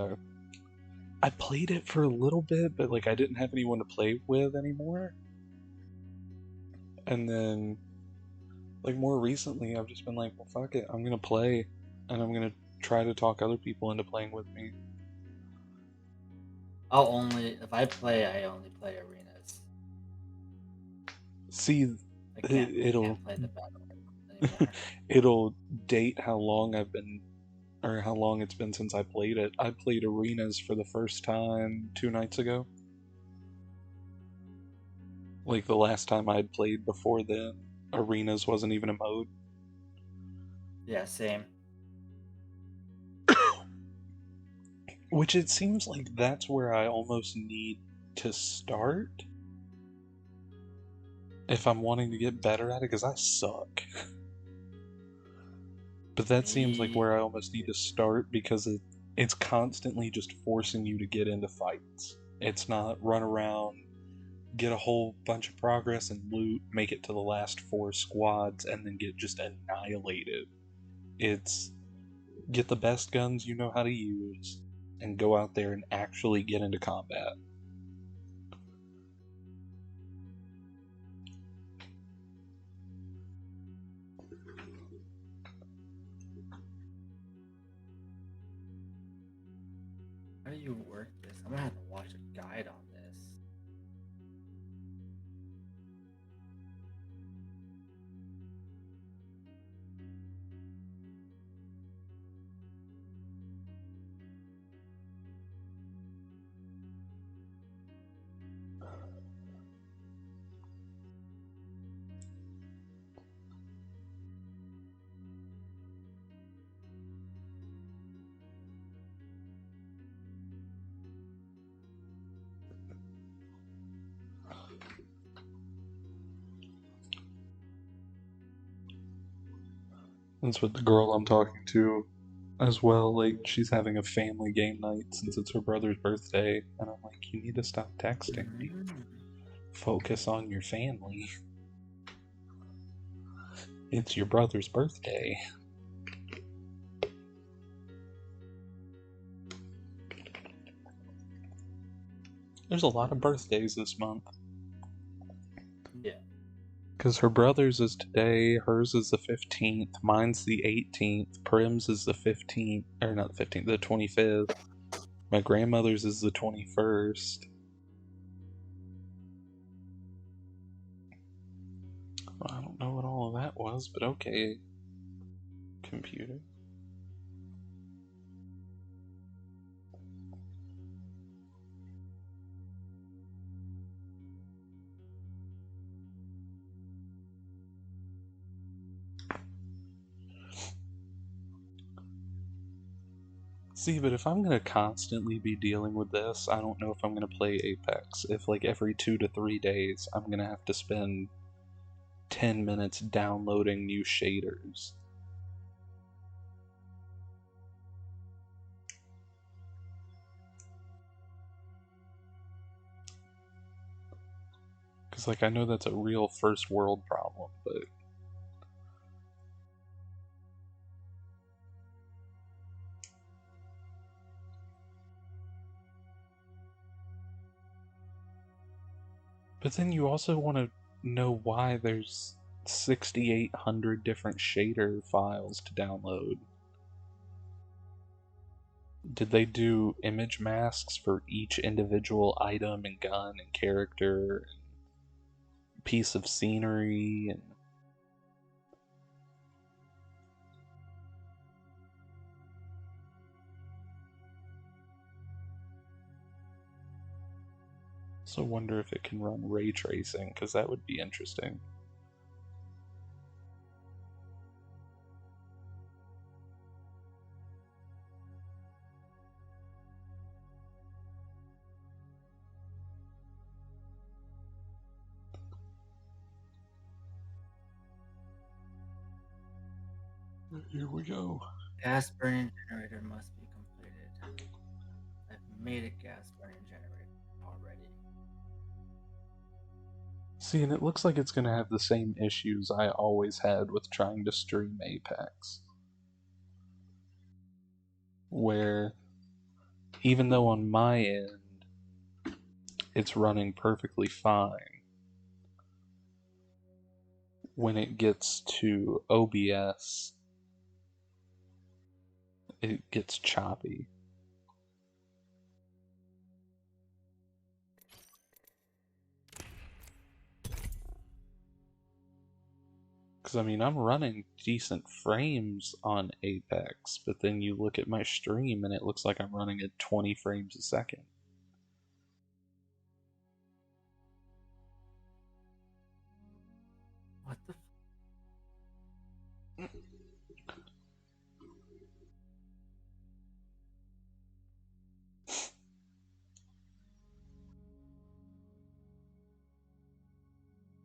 I played it for a little bit, but, like, I didn't have anyone to play with anymore. And then, like, more recently, I've just been like, well, fuck it, I'm gonna play, and I'm gonna try to talk other people into playing with me.
If I play, I only play arenas.
See,
I
it'll
can't play the battle anymore.
it'll date how long I've been, or how long it's been since I played it. I played arenas for the first time 2 nights ago. Like the last time I had played before then, arenas wasn't even a mode.
Yeah, same.
Which it seems like that's where I almost need to start if I'm wanting to get better at it, because I suck. But that seems like
Me,
where I almost need to start because it's constantly just forcing you to get into fights. It's not run around, get a whole bunch of progress and loot, make it to the last 4 squads, and then get just annihilated. It's get the best guns you know how to use, and go out there and actually get into combat.
How do you work this? I'm gonna have to watch a guide on this.
That's what the girl I'm talking to as well. Like, she's having a family game night since it's her brother's birthday, and I'm like, you need to stop texting me.
Mm.
Focus on your family. It's your brother's birthday. There's a lot of birthdays this month.
Yeah.
Because her brother's is today, hers is the 15th, mine's the 18th, Prim's is the 15th, or not the 15th, the 25th. My grandmother's is the 21st. Well, I don't know what all of that was, but okay. Computer. See, but if I'm gonna constantly be dealing with this, I don't know if I'm gonna play Apex. If, like, every 2 to 3 days, I'm gonna have to spend 10 minutes downloading new shaders. Because, like, I know that's a real first world problem, but then you also want to know why there's 6,800 different shader files to download. Did they do image masks for each individual item and gun and character and piece of scenery and also wonder if it can run ray tracing, because that would be interesting. Here we go.
Gas burning generator must be completed. I've made a gas burning generator already.
See, and it looks like it's going to have the same issues I always had with trying to stream Apex. Where, even though on my end it's running perfectly fine, when it gets to OBS, it gets choppy. Because, I mean, I'm running decent frames on Apex, but then you look at my stream and it looks like I'm running at 20 frames a second.
What the?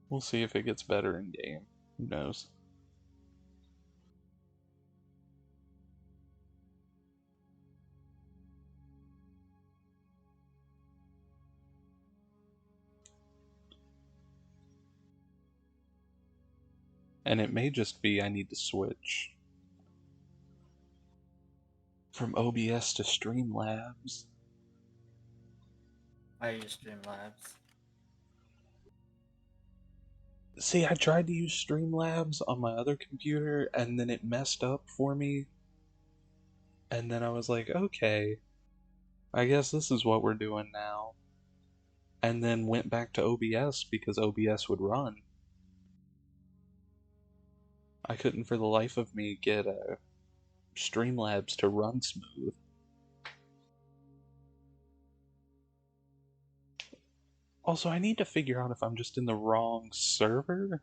We'll see if it gets better in game. Who knows? And it may just be I need to switch. from OBS to Streamlabs.
I use Streamlabs.
See, I tried to use Streamlabs on my other computer and then it messed up for me. And then I was like, okay, I guess this is what we're doing now. And then went back to OBS because OBS would run. I couldn't for the life of me get Streamlabs to run smooth. Also, I need to figure out if I'm just in the wrong server,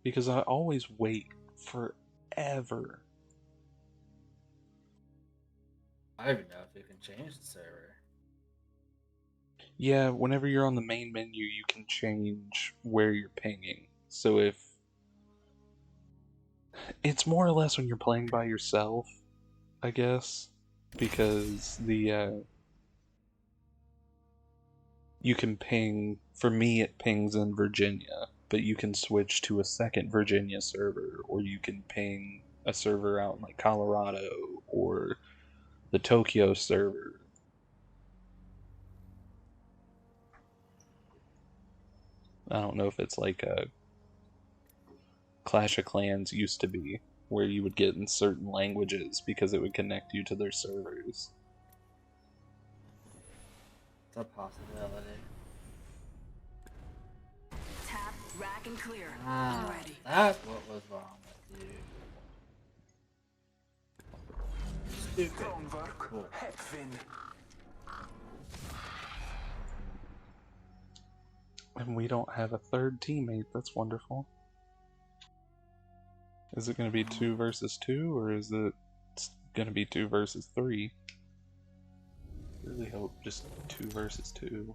because I always wait forever.
I don't even know if you can change the server.
Yeah, whenever you're on the main menu, you can change where you're pinging. So if... It's more or less when you're playing by yourself, I guess, because you can ping, for me it pings in Virginia, but you can switch to a second Virginia server, or you can ping a server out in like Colorado, or the Tokyo server. I don't know if it's like a Clash of Clans used to be, where you would get in certain languages because it would connect you to their servers.
It's a possibility.
Tap, rack, and clear.
Ah,
Ready.
that's what was wrong with you. Stupid. Cool.
And we don't have a third teammate, that's wonderful. Is it going to be 2 versus 2, or is it going to be 2 versus 3? I really hope just 2 versus 2.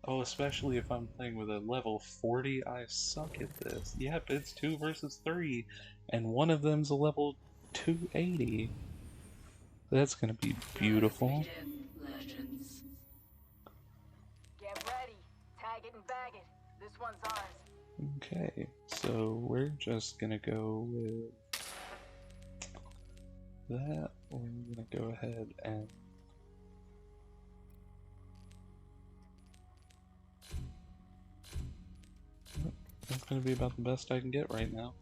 Oh, especially if I'm playing with a level 40, I suck at this. Yep, it's 2 versus 3, and one of them's a level 280. That's gonna be beautiful.
Legends. Get ready. Tag it and bag it. This one's ours.
Okay, so we're just gonna go with that. We're gonna go ahead and that's gonna be about the best I can get right now.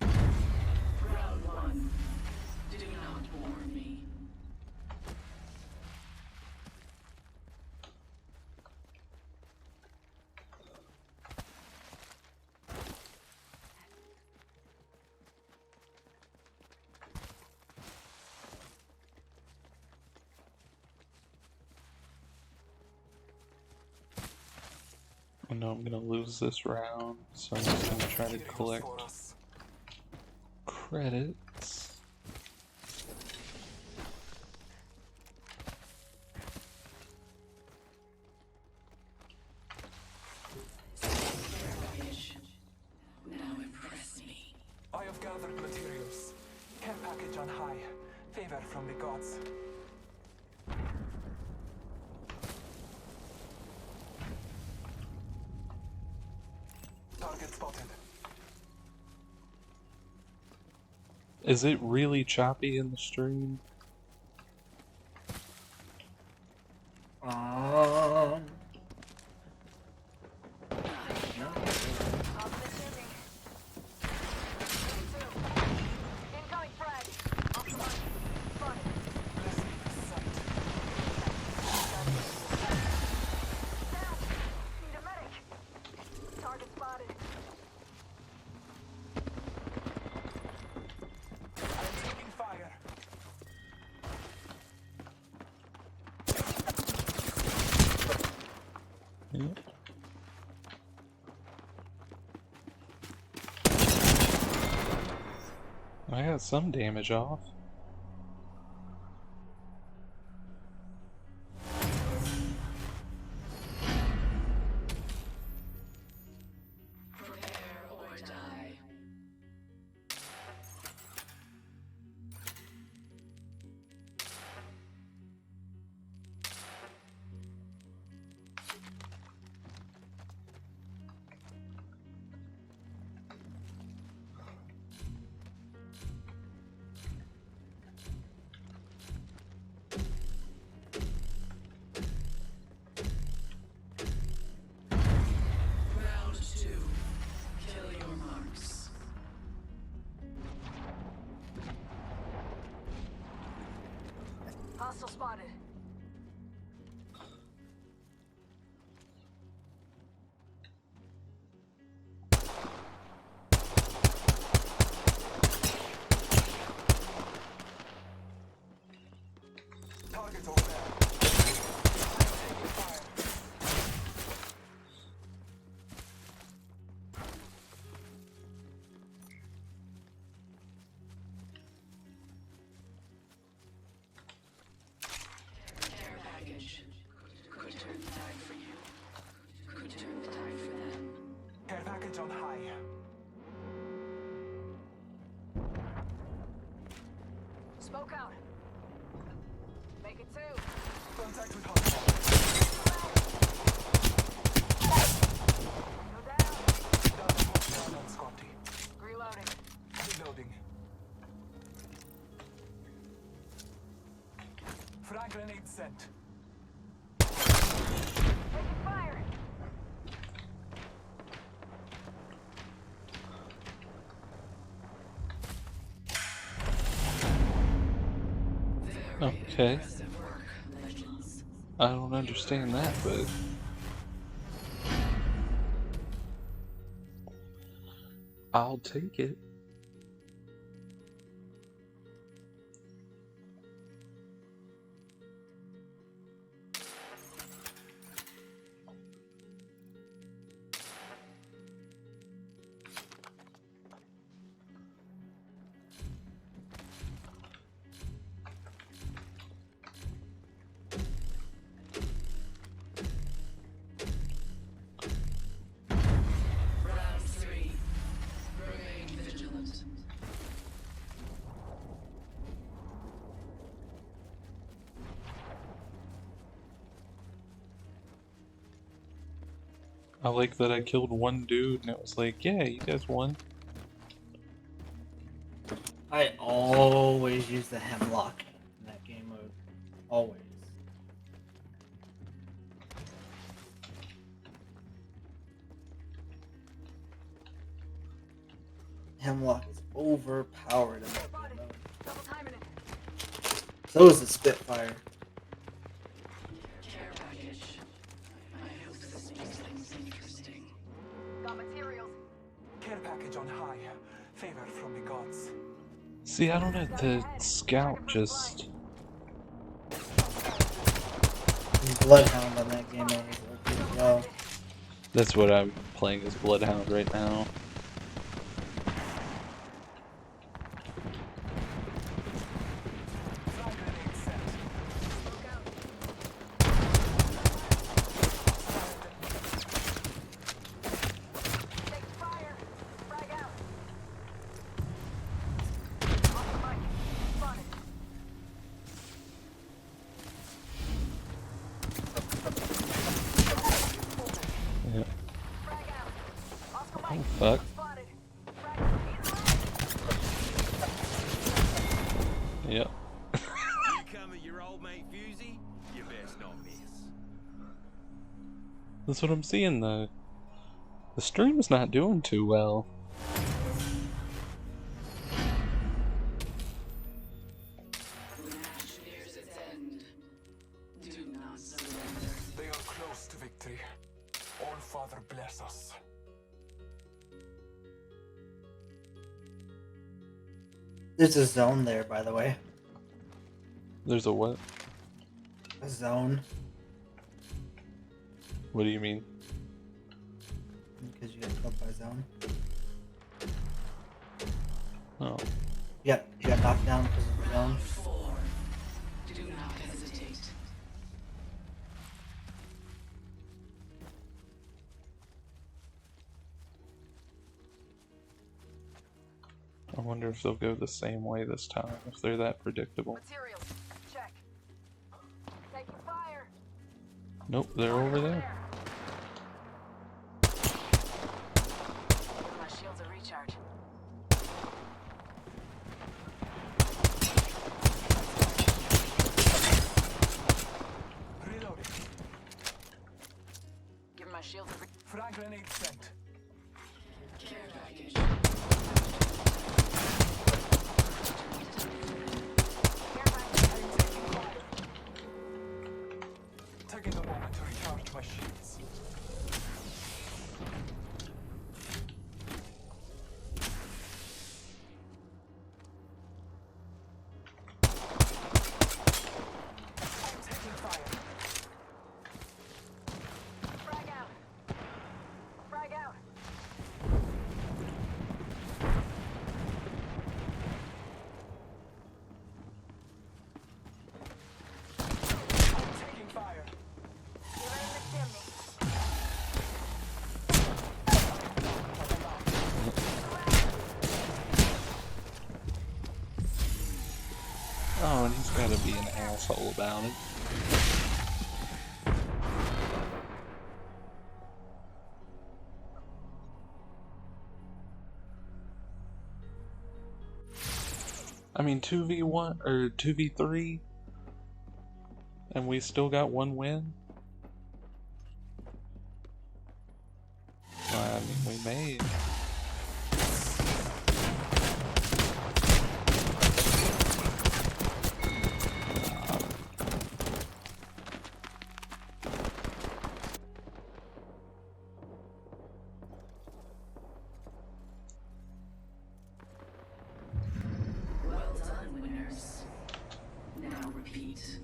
Round one. Do not bore me.
I know I'm gonna lose this round, so I'm just gonna try to collect credits.
Now impress me.
I have gathered materials. Care package on high. Favor from the gods. Target spotted.
Is it really choppy in the stream?
No.
Incoming frag. Off the mark. Spotted.
Bless me with sight.
Down. Need a medic. Target spotted.
I'm taking fire.
Yep. I got some damage off.
Prepare or die. Hostile spotted.
Target's over there. Taking fire.
Care package. Could turn the tide for you. Could turn the tide for them.
Care package on high.
Smoke out. Make it two.
Contact with hostile.
Go down.
Down on Scotty.
Reloading.
Reloading. Frag grenade sent.
Taking fire.
Okay.
Impressive work, legends.
I don't understand that, but I'll take it.
Round 3. Remain vigilant.
I like that I killed one dude and it was like, yeah, you guys won.
I always use the hemlock in that game mode. Always. Hemlock is overpowered in that game mode.
Double timing it.
So is the Spitfire.
Care package. I hope this makes things interesting.
Got materials.
Care package on high. Favor from the gods.
See, I don't have to scout, just
Bloodhound on that game mode is OP as well.
that's what I'm playing as Bloodhound right now.
Frag grenade sent.
Smoke out. Take fire. Frag out. Off the mic. Spotted.
Yeah.
Frag out. Oscar
Oh
Mike.
fuck.
Spotted. Frag out.
Yep.
You come at your old mate Fusey, you best not miss.
That's what I'm seeing though. The stream's not doing too well.
The match nears its end. Do not surrender.
They are close to victory. All Father bless us.
There's a zone there, by the way.
There's a what?
A zone.
What do you mean?
Because you got killed by a zone.
Oh.
Yep, you got knocked down because of the zone.
Round 4. Do not hesitate.
I wonder if they'll go the same way this time, if they're that predictable.
Materials. Check. Taking fire.
Nope, they're over there.
My shields are recharged.
Reloading.
Give my shields a
Frag grenade sent.
Care package.
Care package.
Taking fire.
Gotta be an asshole about it. I mean, 2v1 or 2v3, and we still got one win. Well, I mean, we made.
Well done, winners. Now repeat.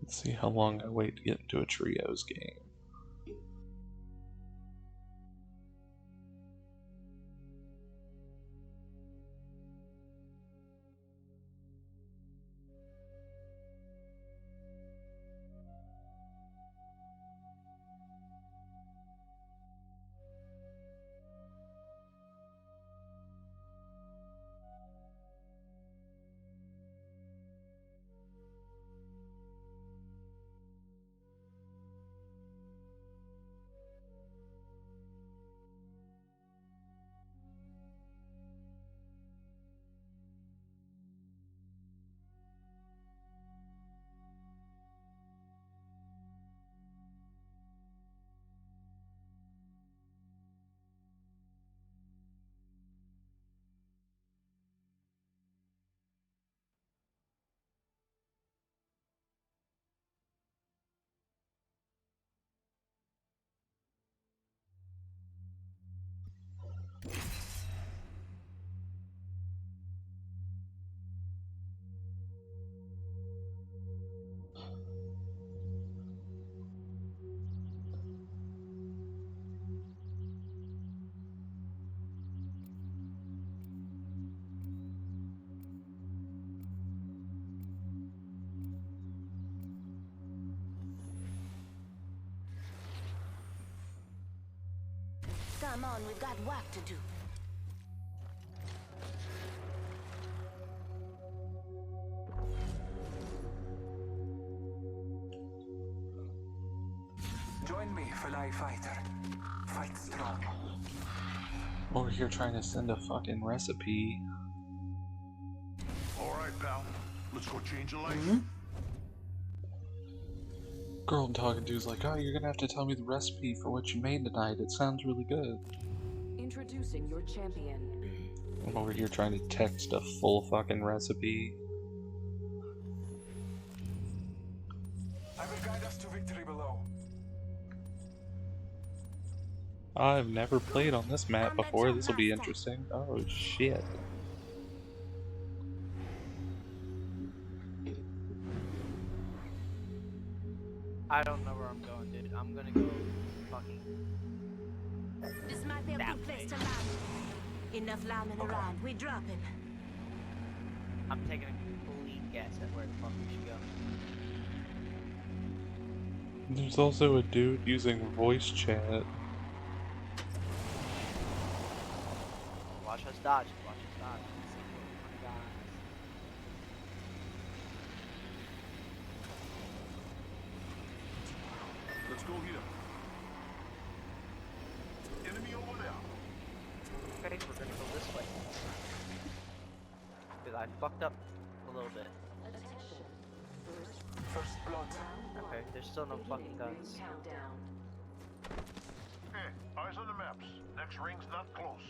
Let's see how long I wait to get into a trios game.
Come on, we've got work to do.
Join me, fellow fighter. Fight strong.
Over here trying to send a fucking recipe.
Alright, pal. Let's go change a life.
Girl I'm talking to is like, oh, you're gonna have to tell me the recipe for what you made tonight. It sounds really good.
Introducing your champion.
I'm over here trying to text a full fucking recipe.
I will guide us to victory below.
I've never played on this map before. This will be interesting. Oh shit.
I don't know where I'm going, dude. I'm gonna go fucking.
This might be a good place to land. Enough lambing around. We drop him.
I'm taking a complete guess at where the fuck we should go.
There's also a dude using voice chat.
Watch us dodge. Watch us dodge. Let's see what we got.
Let's go here. Enemy over there.
Okay, we're gonna go this way. Because I fucked up a little bit.
First blood.
Okay, there's still no fucking guns.
Hey, eyes on the maps. Next ring's not close.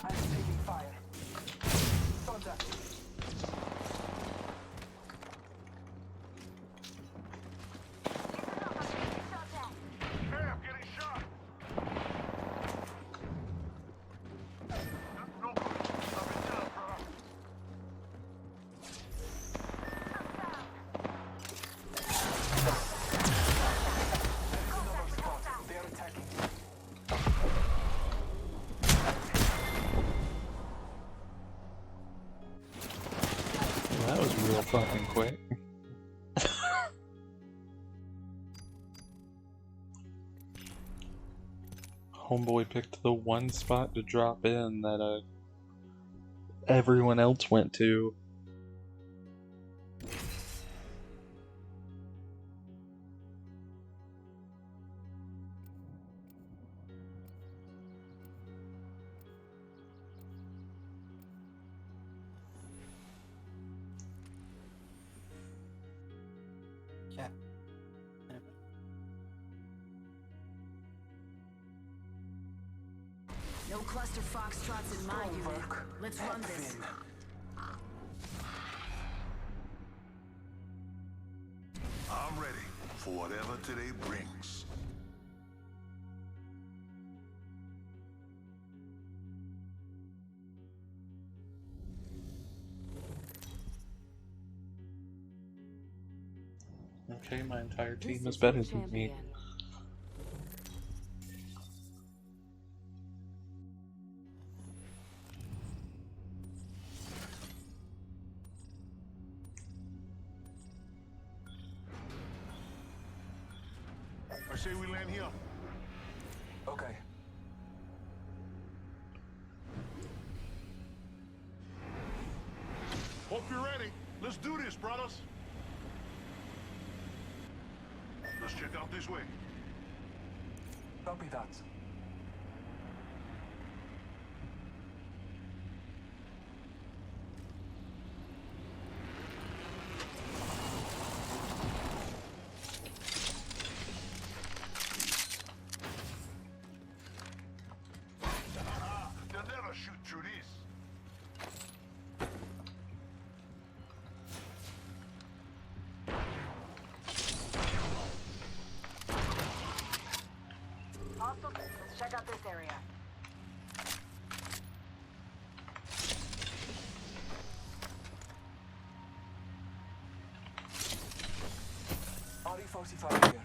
I'm taking fire. Contact.
Hey, I'm getting shot. No good. I'm in down, brother.
fucking quick. Homeboy picked the one spot to drop in that everyone else went to.
Yeah.
No cluster foxtrots in my unit.
Work.
Let's run this.
Craftin.
I'm ready for whatever today brings.
Okay, my entire team
This
is better
your
than me.
champion.
I say we land here.
Okay.
Hope you're ready. Let's do this, brothers. Let's check out this way.
Copy that.
They'll never shoot through this.
Hostile. Let's check out this area.
RE-45 here.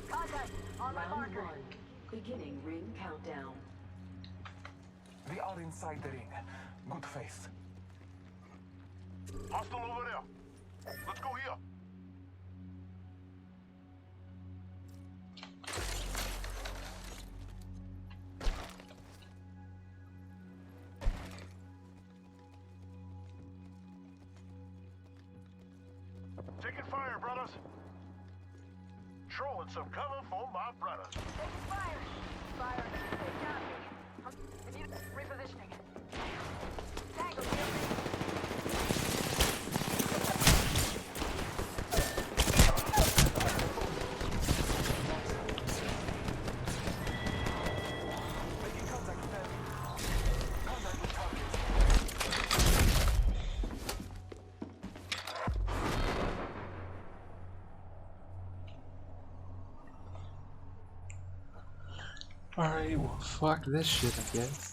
Contact on my
Round
marker.
1. Beginning ring countdown.
We are inside the ring. Good faith.
Hostile over there. Let's go here. Taking fire, brothers. Throwing some cover for my brothers.
Taking fire. Fire. Stay down here. We need repositioning. Tango here.
Making contact with enemy. Contact with target.
Alright, well, fuck this shit, I guess.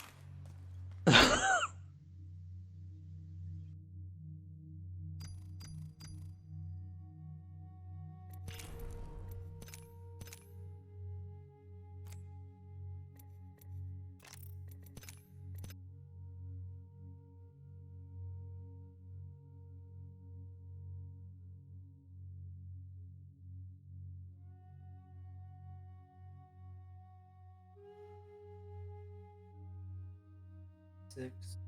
Six.